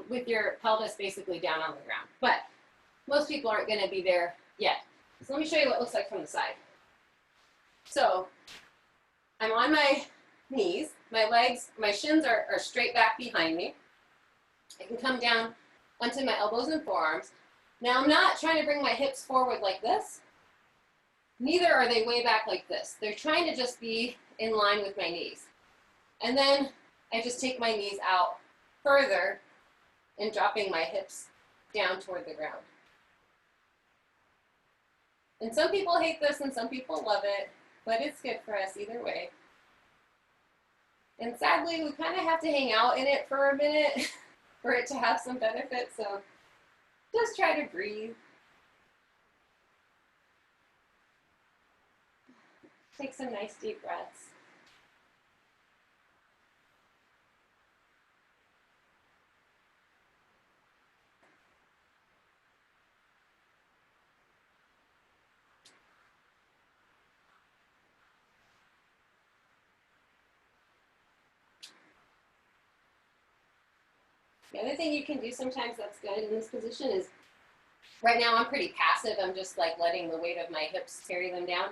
with your pelvis basically down on the ground. But most people aren't going to be there yet. So let me show you what it looks like from the side. So I'm on my knees, my legs, my shins are straight back behind me. I can come down onto my elbows and forearms. Now I'm not trying to bring my hips forward like this. Neither are they way back like this. They're trying to just be in line with my knees. And then I just take my knees out further and dropping my hips down toward the ground. And some people hate this and some people love it, but it's good for us either way. And sadly, we kind of have to hang out in it for a minute for it to have some benefit, so just try to breathe. Take some nice deep breaths. The other thing you can do sometimes that's good in this position is, right now I'm pretty passive. I'm just like letting the weight of my hips carry them down.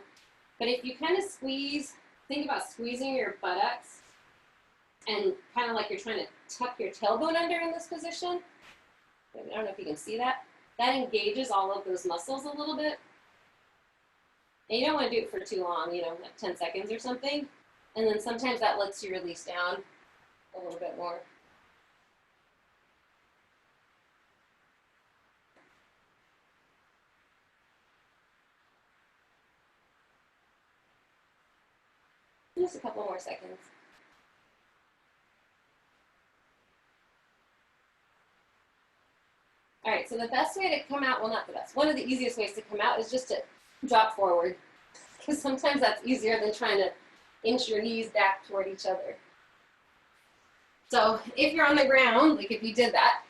But if you kind of squeeze, think about squeezing your buttocks and kind of like you're trying to tuck your tailbone under in this position. I don't know if you can see that. That engages all of those muscles a little bit. And you don't want to do it for too long, you know, like 10 seconds or something. And then sometimes that lets you release down a little bit more. Just a couple more seconds. All right, so the best way to come out, well, not the best, one of the easiest ways to come out is just to drop forward, because sometimes that's easier than trying to inch your knees back toward each other. So if you're on the ground, like if you did that,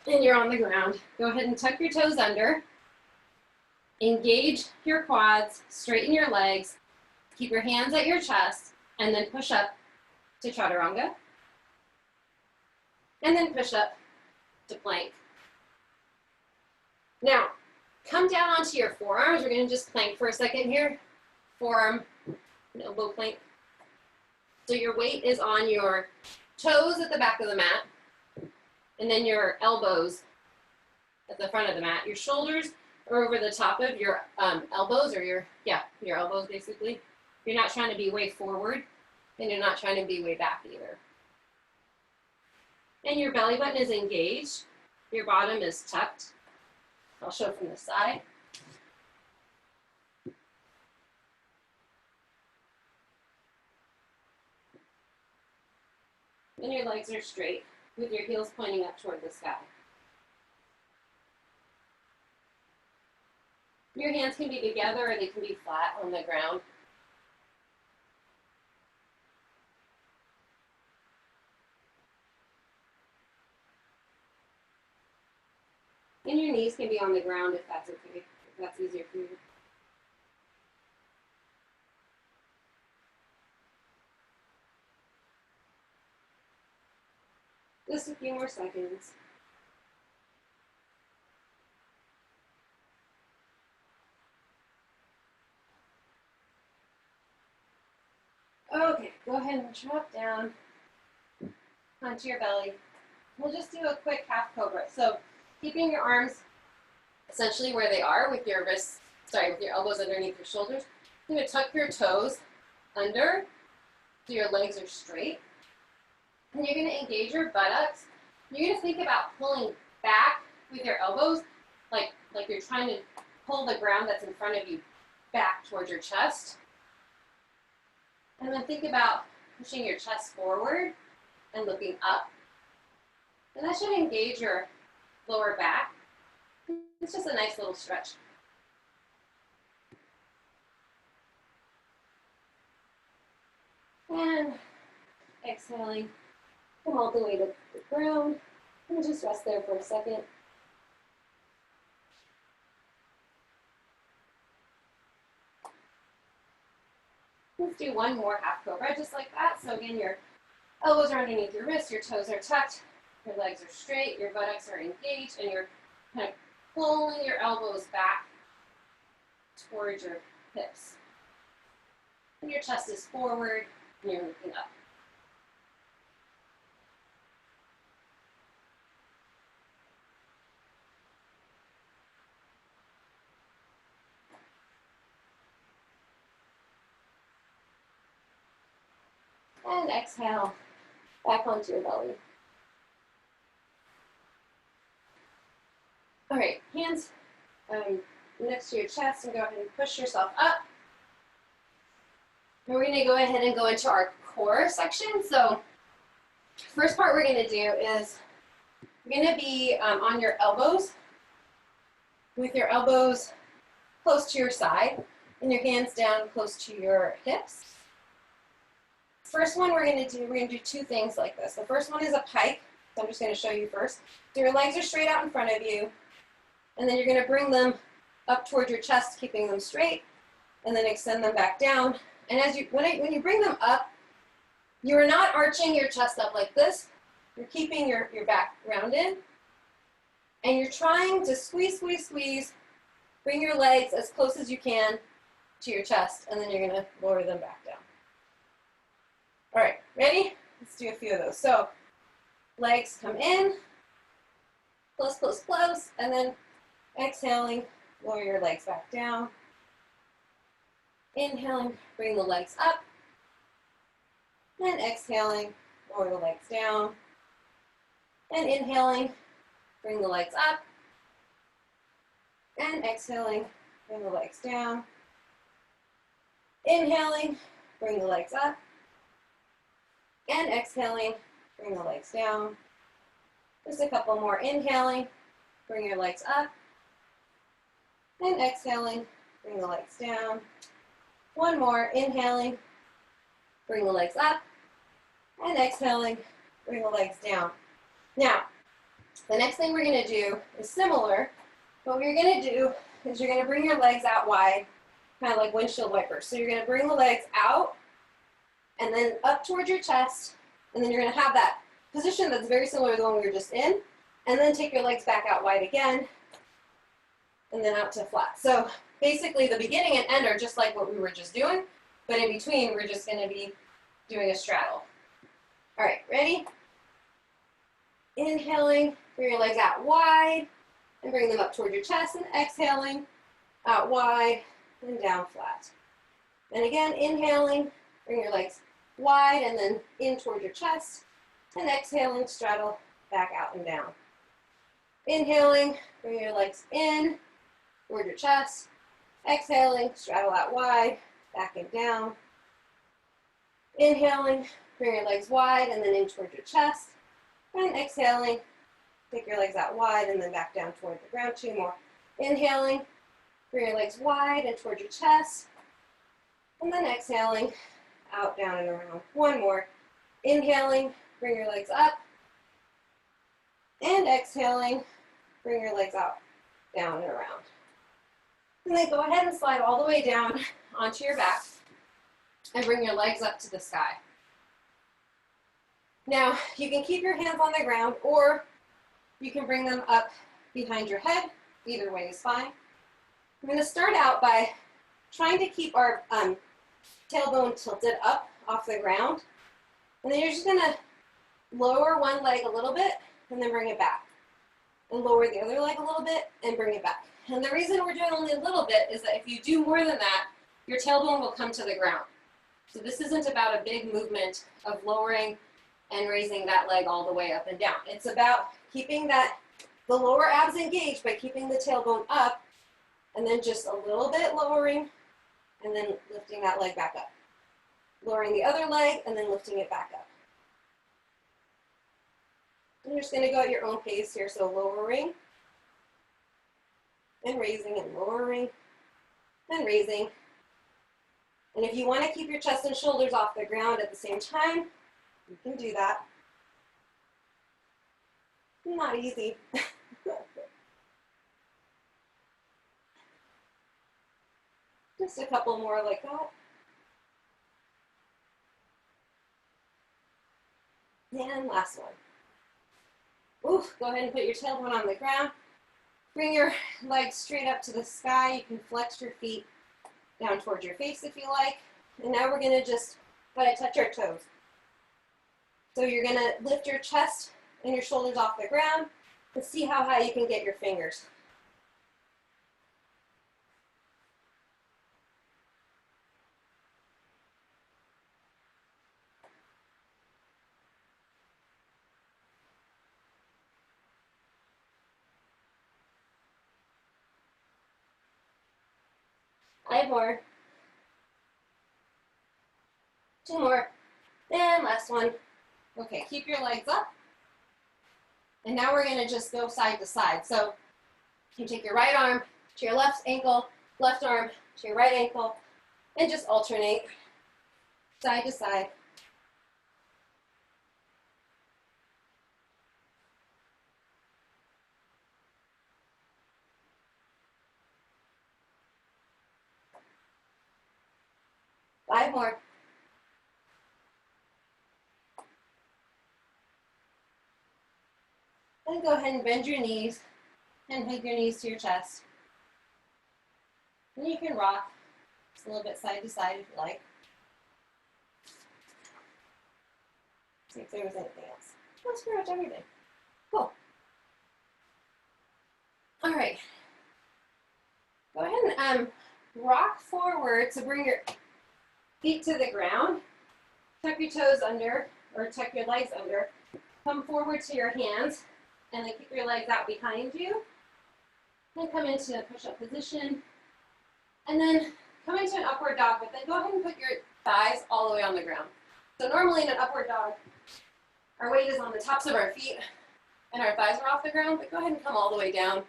and you're on the ground, go ahead and tuck your toes under, engage your quads, straighten your legs, keep your hands at your chest, and then push up to chaturanga, and then push up to plank. Now, come down onto your forearms. We're going to just plank for a second here. Forearm, elbow plank. So your weight is on your toes at the back of the mat, and then your elbows at the front of the mat. Your shoulders are over the top of your elbows, or your elbows basically. You're not trying to be way forward, and you're not trying to be way back either. And your belly button is engaged. Your bottom is tucked. I'll show from the side. And your legs are straight with your heels pointing up toward the sky. Your hands can be together or they can be flat on the ground. And your knees can be on the ground if that's okay, if that's easier for you. Just a few more seconds. Okay, go ahead and drop down onto your belly. We'll just do a quick half cobra. So keeping your arms essentially where they are with your wrists, with your elbows underneath your shoulders. You're going to tuck your toes under so your legs are straight. And you're going to engage your buttocks. You're going to think about pulling back with your elbows, like you're trying to pull the ground that's in front of you back towards your chest. And then think about pushing your chest forward and looking up. And that should engage your lower back. It's just a nice little stretch. And exhaling, come all the way to the ground. And just rest there for a second. Let's do one more half cobra, just like that. So again, your elbows are underneath your wrists, your toes are tucked, your legs are straight, your buttocks are engaged, and you're kind of pulling your elbows back towards your hips. And your chest is forward, and you're looking up. And exhale, back onto your belly. All right, hands next to your chest, and go ahead and push yourself up. And we're gonna go ahead and go into our core section. So first part we're gonna do is you're gonna be on your elbows, with your elbows close to your side and your hands down close to your hips. First one we're gonna do two things like this. The first one is a pike. So I'm just gonna show you first. So your legs are straight out in front of you, and then you're gonna bring them up towards your chest, keeping them straight, and then extend them back down. And as when you bring them up, you are not arching your chest up like this. You're keeping your back rounded, and you're trying to squeeze, squeeze, squeeze. Bring your legs as close as you can to your chest, and then you're gonna lower them back down. All right, ready? Let's do a few of those. So legs come in, close, close, close, and then exhaling, lower your legs back down. Inhaling, bring the legs up, and exhaling, lower the legs down. And inhaling, bring the legs up, and exhaling, bring the legs down. Inhaling, bring the legs up, and exhaling, bring the legs down. Just a couple more. Inhaling, bring your legs up, and exhaling, bring the legs down. One more. Inhaling, bring the legs up, and exhaling, bring the legs down. Now, the next thing we're going to do is similar. What you're going to do is you're going to bring your legs out wide, kind of like windshield wipers. So you're going to bring the legs out and then up towards your chest, and then you're going to have that position that's very similar to the one we were just in, and then take your legs back out wide again, and then out to flat. So basically the beginning and end are just like what we were just doing, but in between we're just going to be doing a straddle. All right, ready? Inhaling, bring your legs out wide and bring them up toward your chest, and exhaling, out wide and down flat. And again, inhaling, bring your legs wide and then in toward your chest, and exhaling, straddle back out and down. Inhaling, bring your legs in toward your chest, exhaling, straddle out wide, back and down. Inhaling, bring your legs wide and then in toward your chest, and exhaling, take your legs out wide and then back down toward the ground. Two more. Inhaling, bring your legs wide and toward your chest, and then exhaling, out, down, and around. One more. Inhaling, bring your legs up, and exhaling, bring your legs out, down, and around. And then go ahead and slide all the way down onto your back and bring your legs up to the sky. Now, you can keep your hands on the ground, or you can bring them up behind your head. Either way is fine. I'm going to start out by trying to keep our tailbone tilted up off the ground. And then you're just going to lower one leg a little bit and then bring it back. And lower the other leg a little bit and bring it back. And the reason we're doing only a little bit is that if you do more than that, your tailbone will come to the ground. So this isn't about a big movement of lowering and raising that leg all the way up and down. It's about keeping the lower abs engaged by keeping the tailbone up, and then just a little bit lowering and then lifting that leg back up. Lowering the other leg and then lifting it back up. And you're just going to go at your own pace here, so lowering and raising and lowering and raising. And if you want to keep your chest and shoulders off the ground at the same time, you can do that. Not easy. Just a couple more like that. And last one. Oof, go ahead and put your tailbone on the ground. Bring your legs straight up to the sky. You can flex your feet down towards your face if you like. And now we're going to just try to touch our toes. So you're going to lift your chest and your shoulders off the ground and see how high you can get your fingers. 5 more. 2 more. And last one. Okay, keep your legs up. And now we're gonna just go side to side. So you take your right arm to your left ankle, left arm to your right ankle, and just alternate side to side. Five more. And go ahead and bend your knees and hug your knees to your chest. And you can rock just a little bit side to side if you like. See if there was anything else. That's pretty much everything. Cool. All right. Go ahead and rock forward to bring your feet to the ground. Tuck your toes under, or tuck your legs under. Come forward to your hands, and then keep your legs out behind you. Then come into a push-up position. And then come into an upward dog, but then go ahead and put your thighs all the way on the ground. So normally in an upward dog, our weight is on the tops of our feet, and our thighs are off the ground, but go ahead and come all the way down.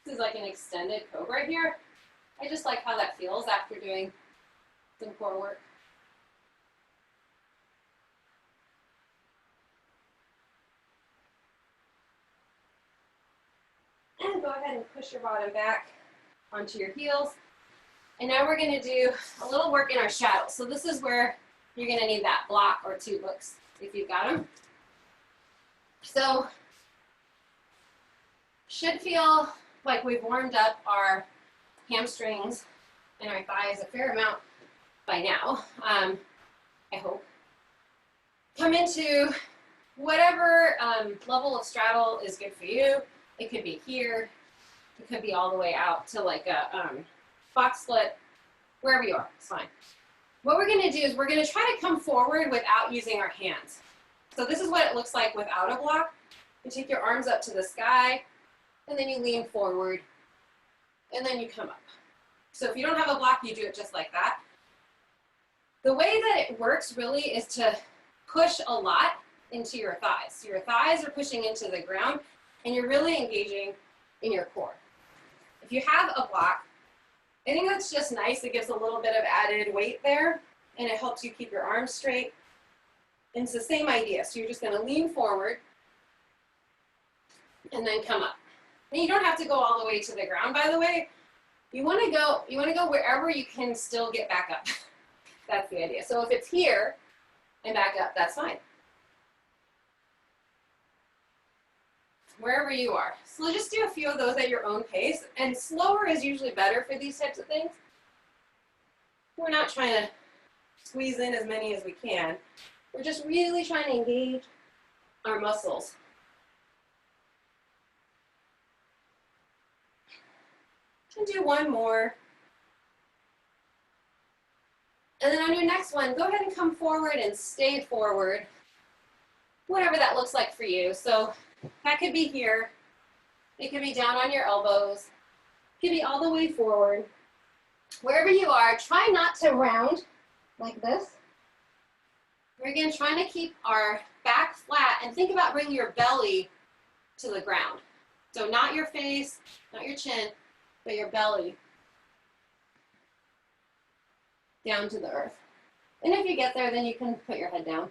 This is like an extended cobra here. I just like how that feels after doing some core work. And go ahead and push your bottom back onto your heels. And now we're going to do a little work in our shadows. So this is where you're going to need that block or 2 books if you've got them. So should feel like we've warmed up our hamstrings and our thighs a fair amount by now, I hope. Come into whatever level of straddle is good for you. It could be here. It could be all the way out to like a box split, wherever you are, it's fine. What we're gonna do is we're gonna try to come forward without using our hands. So this is what it looks like without a block. You take your arms up to the sky, and then you lean forward, and then you come up. So if you don't have a block, you do it just like that. The way that it works really is to push a lot into your thighs. So your thighs are pushing into the ground, and you're really engaging in your core. If you have a block, I think that's just nice. It gives a little bit of added weight there, and it helps you keep your arms straight. And it's the same idea. So you're just going to lean forward and then come up. And you don't have to go all the way to the ground, by the way. You want to go wherever you can still get back up. That's the idea. So if it's here and back up, that's fine. Wherever you are. So just do a few of those at your own pace, and slower is usually better for these types of things. We're not trying to squeeze in as many as we can. We're just really trying to engage our muscles. And do one more. And then on your next one, go ahead and come forward and stay forward, whatever that looks like for you. So that could be here. It could be down on your elbows. It could be all the way forward. Wherever you are, try not to round like this. We're again trying to keep our back flat, and think about bringing your belly to the ground. So not your face, not your chin, but your belly down to the earth. And if you get there, then you can put your head down.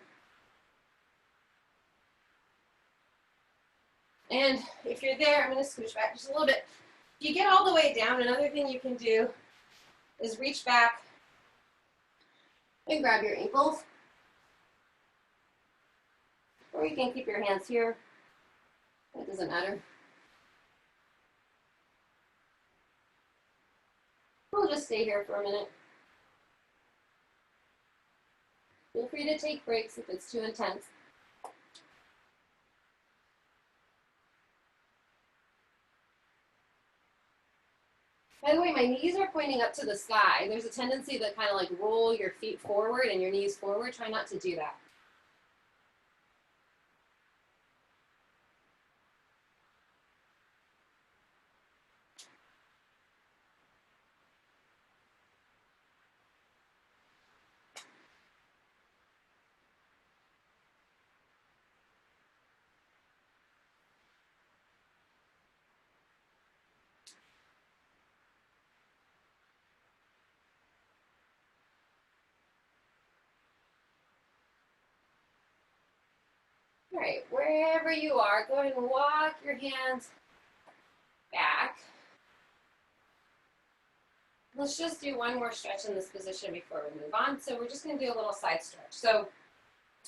And if you're there, I'm going to scooch back just a little bit. If you get all the way down, another thing you can do is reach back and grab your ankles. Or you can keep your hands here. It doesn't matter. We'll just stay here for a minute. Feel free to take breaks if it's too intense. By the way, my knees are pointing up to the sky. There's a tendency to kind of like roll your feet forward and your knees forward. Try not to do that. All right, wherever you are, go ahead and walk your hands back. Let's just do one more stretch in this position before we move on. So we're just going to do a little side stretch. So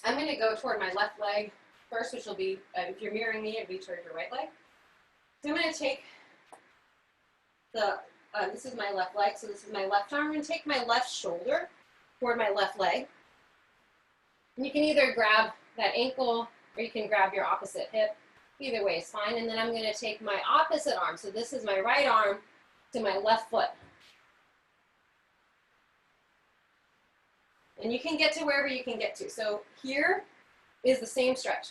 I'm going to go toward my left leg first, which will be, if you're mirroring me, it'll be toward your right leg. So I'm going to take this is my left leg, so this is my left arm. I'm going to take my left shoulder toward my left leg. And you can either grab that ankle or you can grab your opposite hip. Either way is fine. And then I'm going to take my opposite arm. So this is my right arm to my left foot. And you can get to wherever you can get to. So here is the same stretch.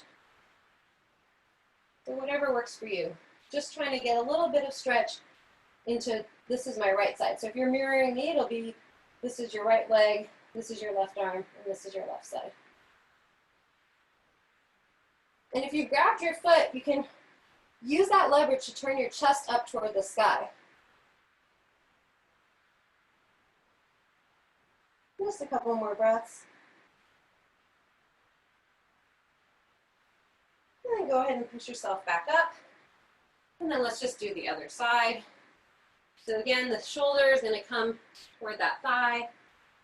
So whatever works for you. Just trying to get a little bit of stretch into, this is my right side. So if you're mirroring me, it'll be, this is your right leg, this is your left arm, and this is your left side. And if you grabbed your foot, you can use that leverage to turn your chest up toward the sky. Just a couple more breaths. And then go ahead and push yourself back up. And then let's just do the other side. So again, the shoulder is going to come toward that thigh.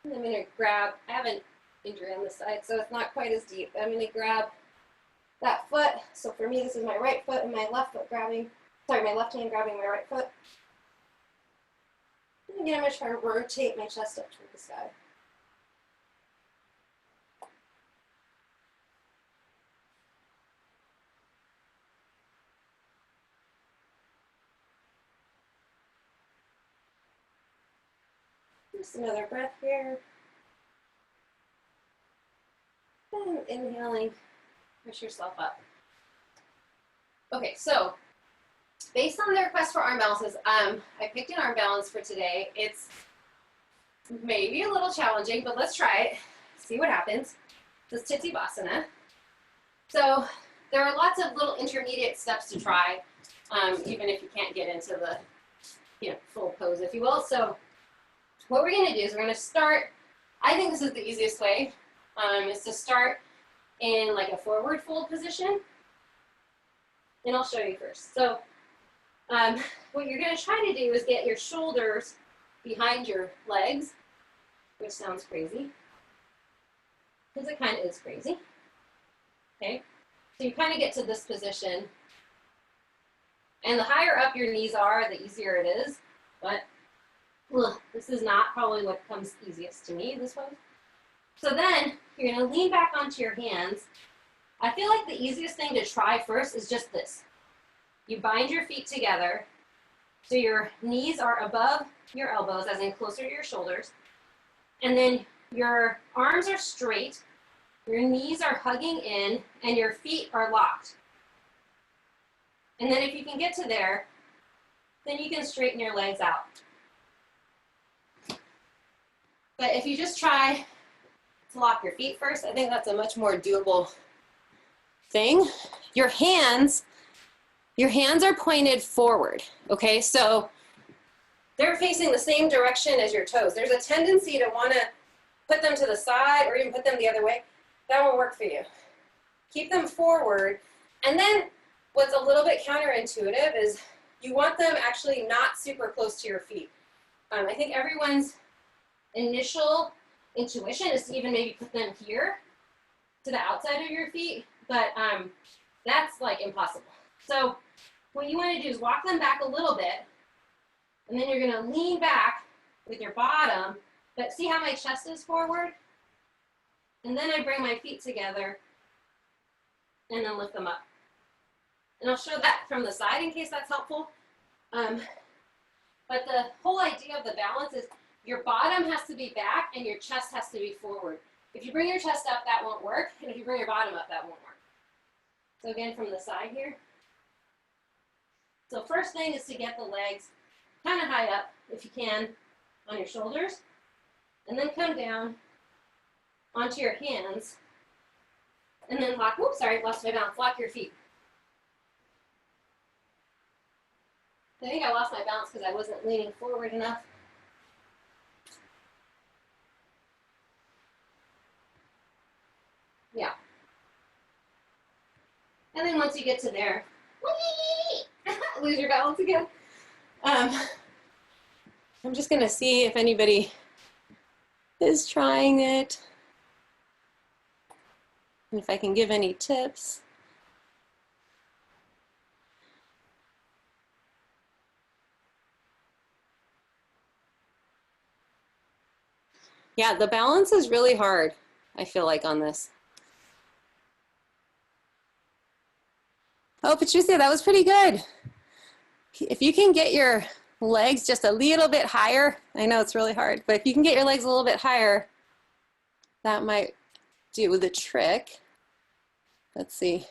And I'm going to grab, I have an injury on this side, so it's not quite as deep. I'm going to grab that foot. So for me, this is my right foot and my left foot grabbing, sorry, my left hand grabbing my right foot. And again, I'm going to try to rotate my chest up toward the sky. Just another breath here. And inhaling, push yourself up. Okay, so based on the request for arm balances, I picked an arm balance for today. It's maybe a little challenging, but let's try it, see what happens. This is Titsibasana. So there are lots of little intermediate steps to try, even if you can't get into the full pose, if you will. So what we're going to do is we're going to start, I think this is the easiest way, is to start in like a forward fold position. And I'll show you first. So what you're going to try to do is get your shoulders behind your legs, which sounds crazy, because it kind of is crazy. Okay, so you kind of get to this position. And the higher up your knees are, the easier it is. But this is not probably what comes easiest to me, this one. So then you're going to lean back onto your hands. I feel like the easiest thing to try first is just this. You bind your feet together so your knees are above your elbows, as in closer to your shoulders. And then your arms are straight, your knees are hugging in, and your feet are locked. And then if you can get to there, then you can straighten your legs out. But if you just try to lock your feet first, I think that's a much more doable thing. Your hands are pointed forward, okay? So they're facing the same direction as your toes. There's a tendency to want to put them to the side or even put them the other way. That won't work for you. Keep them forward. And then what's a little bit counterintuitive is you want them actually not super close to your feet. I think everyone's initial intuition is to even maybe put them here to the outside of your feet, but that's like impossible. So what you want to do is walk them back a little bit, and then you're going to lean back with your bottom, but see how my chest is forward? And then I bring my feet together and then lift them up. And I'll show that from the side in case that's helpful. But the whole idea of the balance is your bottom has to be back and your chest has to be forward. If you bring your chest up, that won't work. And if you bring your bottom up, that won't work. So again, from the side here. So first thing is to get the legs kind of high up, if you can, on your shoulders. And then come down onto your hands. And then lock, oops, sorry, lost my balance. Lock your feet. I think I lost my balance because I wasn't leaning forward enough. Yeah. And then once you get to there, lose your balance again. I'm just gonna see if anybody is trying it and if I can give any tips. Yeah, the balance is really hard, I feel like, on this. Oh, Patricia, that was pretty good. If you can get your legs just a little bit higher, I know it's really hard, but if you can get your legs a little bit higher, that might do the trick. Let's see.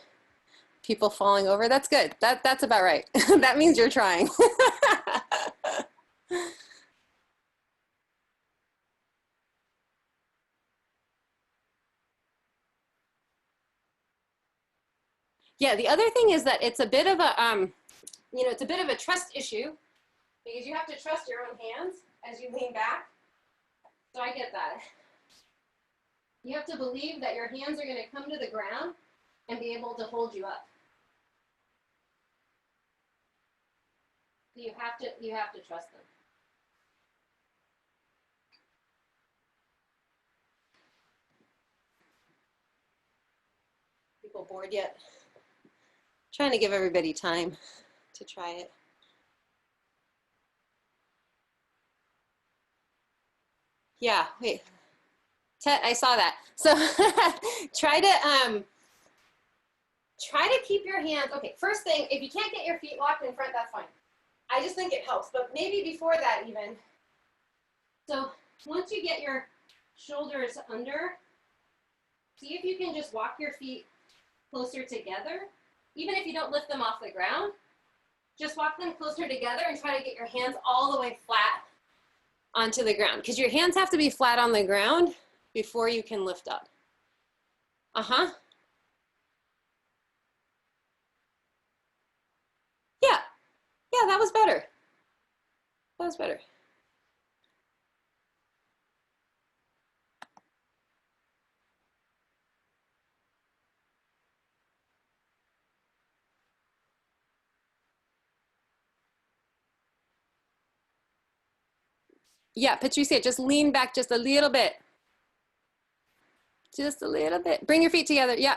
People falling over, that's good. That's about right. That means you're trying. Yeah, the other thing is that it's a bit of a, it's a bit of a trust issue because you have to trust your own hands as you lean back. So I get that. You have to believe that your hands are going to come to the ground and be able to hold you up. So you have to trust them. People bored yet? Trying to give everybody time to try it. Yeah, wait. Tet, I saw that. So try to keep your hands, okay, first thing, if you can't get your feet locked in front, that's fine. I just think it helps, but maybe before that even. So once you get your shoulders under, see if you can just walk your feet closer together. Even if you don't lift them off the ground, just walk them closer together and try to get your hands all the way flat onto the ground. Because your hands have to be flat on the ground before you can lift up. Uh-huh. Yeah. Yeah, that was better. That was better. Yeah, Patricia, just lean back just a little bit. Just a little bit. Bring your feet together. Yeah.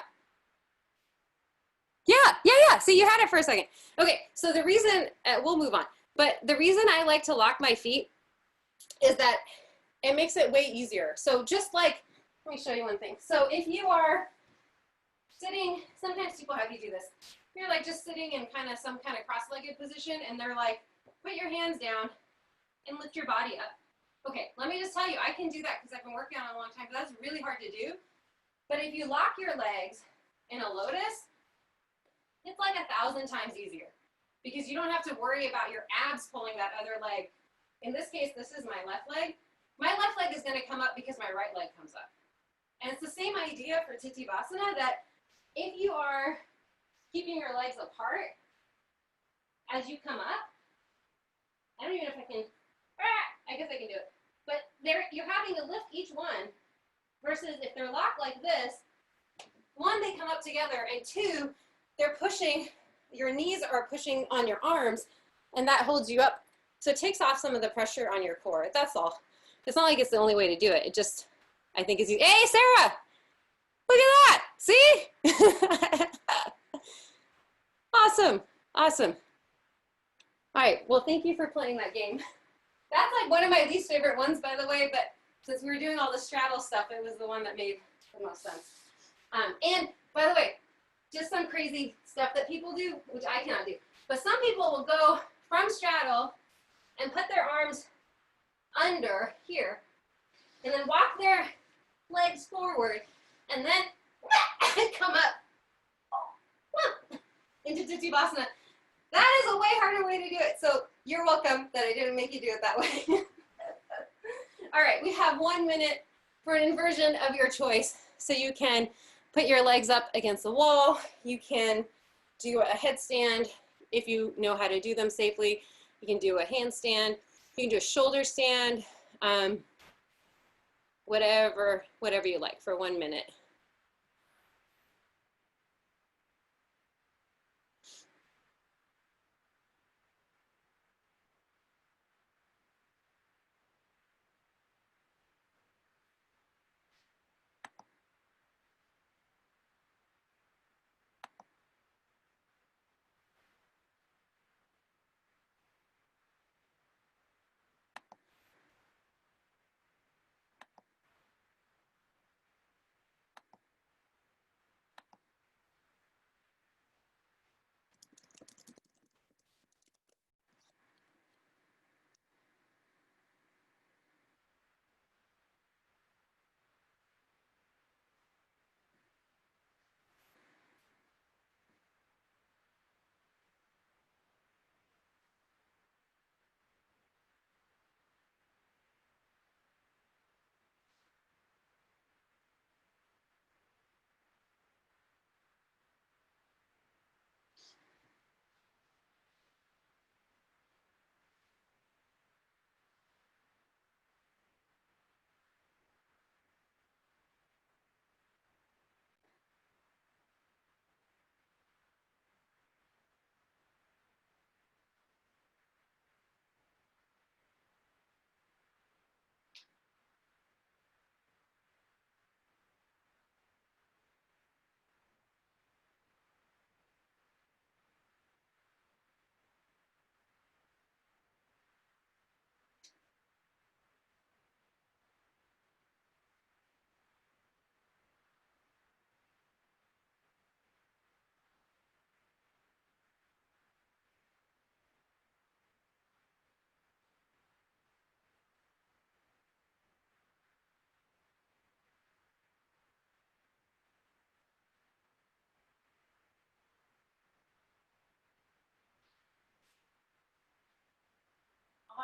Yeah. See, you had it for a second. Okay, so the reason, we'll move on. But the reason I like to lock my feet is that it makes it way easier. So just like, let me show you one thing. So if you are sitting, sometimes people have you do this. You're like just sitting in some kind of cross-legged position and they're like, put your hands down and lift your body up. Okay, let me just tell you, I can do that because I've been working on it a long time, but that's really hard to do. But if you lock your legs in a lotus, it's like 1,000 times easier because you don't have to worry about your abs pulling that other leg. In this case, this is my left leg. My left leg is going to come up because my right leg comes up. And it's the same idea for Titibhasana that if you are keeping your legs apart as you come up, I don't even know if I can, I guess I can do it. But you're having to lift each one versus if they're locked like this, one, they come up together, and two, they're pushing, your knees are pushing on your arms, and that holds you up. So it takes off some of the pressure on your core. That's all. It's not like it's the only way to do it. It just, I think is easy. Hey, Sarah, look at that. See? Awesome. Awesome. All right. Well, thank you for playing that game. That's like one of my least favorite ones, by the way, but since we were doing all the straddle stuff, it was the one that made the most sense. And by the way, just some crazy stuff that people do, which I cannot do. But some people will go from straddle and put their arms under here, and then walk their legs forward, and then come up into Titibhasana. That is a way harder way to do it. So you're welcome that I didn't make you do it that way. All right, we have 1 minute for an inversion of your choice. So you can put your legs up against the wall. You can do a headstand if you know how to do them safely. You can do a handstand. You can do a shoulder stand. Whatever you like for 1 minute.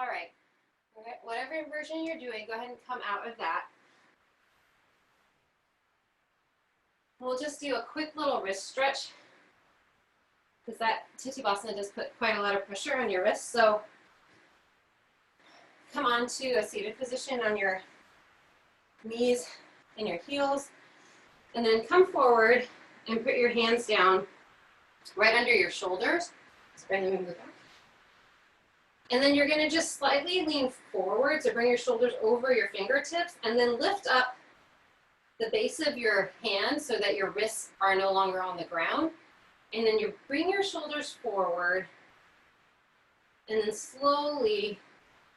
All right. Whatever inversion you're doing, go ahead and come out of that. We'll just do a quick little wrist stretch because that Titibhasana does put quite a lot of pressure on your wrists. So come on to a seated position on your knees and your heels, and then come forward and put your hands down right under your shoulders. And then you're going to just slightly lean forward to bring your shoulders over your fingertips, and then lift up the base of your hand so that your wrists are no longer on the ground. And then you bring your shoulders forward, and then slowly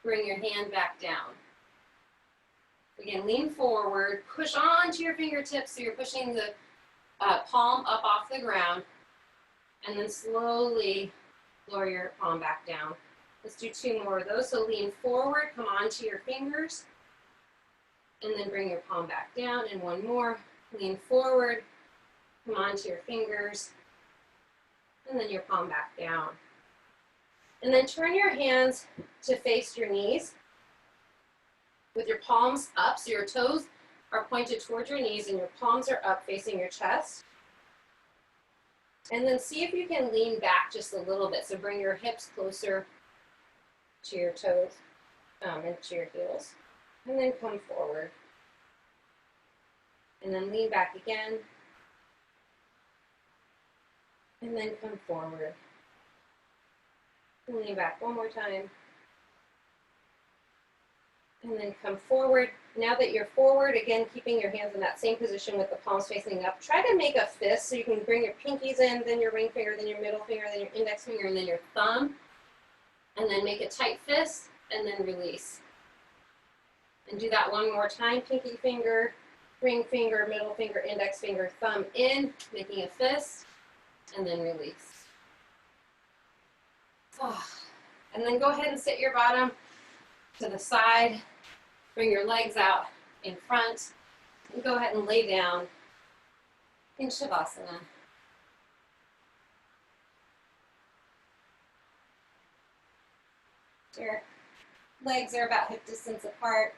bring your hand back down. Again, lean forward, push onto your fingertips so you're pushing the palm up off the ground, and then slowly lower your palm back down. Let's do 2 more of those. So lean forward, come onto your fingers, and then bring your palm back down. And 1 more. Lean forward, come onto your fingers, and then your palm back down. And then turn your hands to face your knees with your palms up, so your toes are pointed towards your knees and your palms are up facing your chest. And then see if you can lean back just a little bit. So bring your hips closer to your toes and to your heels. And then come forward. And then lean back again. And then come forward. And lean back 1 more time. And then come forward. Now that you're forward, again, keeping your hands in that same position with the palms facing up, try to make a fist so you can bring your pinkies in, then your ring finger, then your middle finger, then your index finger, and then your thumb. And then make a tight fist, and then release. And do that 1 more time. Pinky finger, ring finger, middle finger, index finger, thumb in, making a fist, and then release. And then go ahead and sit your bottom to the side. Bring your legs out in front, and go ahead and lay down in Shavasana. Your legs are about hip distance apart.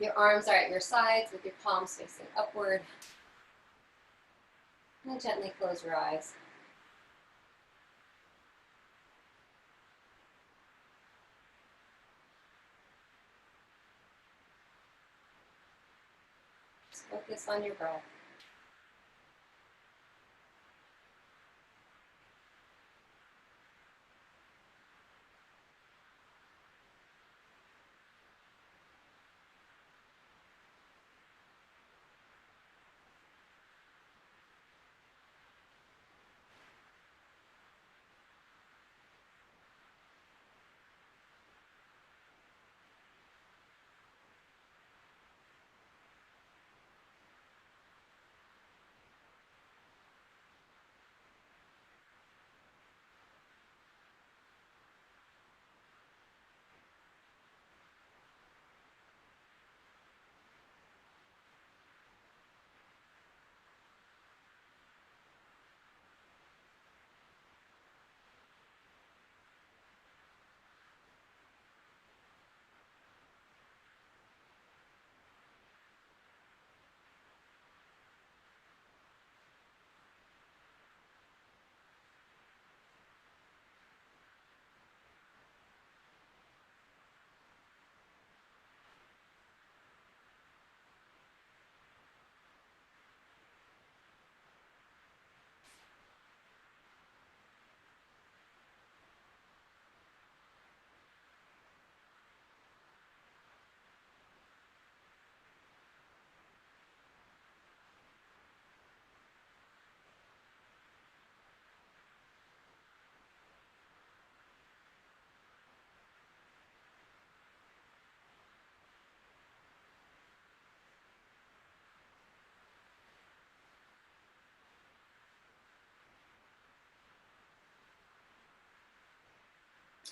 Your arms are at your sides with your palms facing upward. And gently close your eyes. Just focus on your breath.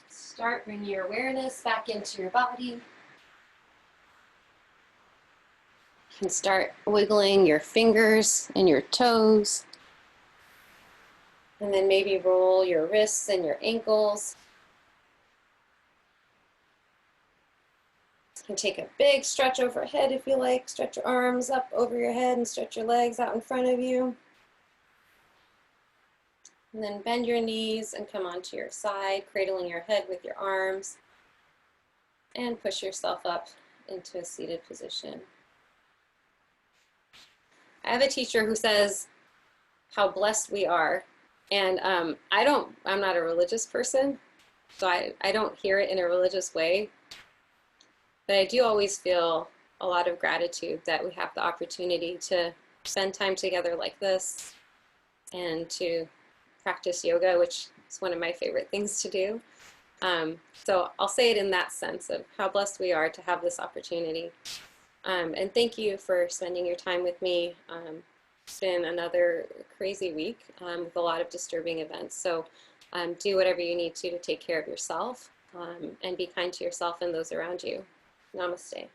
Start bringing your awareness back into your body. You can start wiggling your fingers and your toes. And then maybe roll your wrists and your ankles. can take a big stretch overhead if you like. Stretch your arms up over your head and stretch your legs out in front of you. And then bend your knees and come onto your side, cradling your head with your arms. And push yourself up into a seated position. I have a teacher who says how blessed we are. And I'm not a religious person, so I don't hear it in a religious way. But I do always feel a lot of gratitude that we have the opportunity to spend time together like this and to practice yoga, which is one of my favorite things to do. So I'll say it in that sense of how blessed we are to have this opportunity. And thank you for spending your time with me. It's been another crazy week with a lot of disturbing events. So do whatever you need to take care of yourself and be kind to yourself and those around you. Namaste.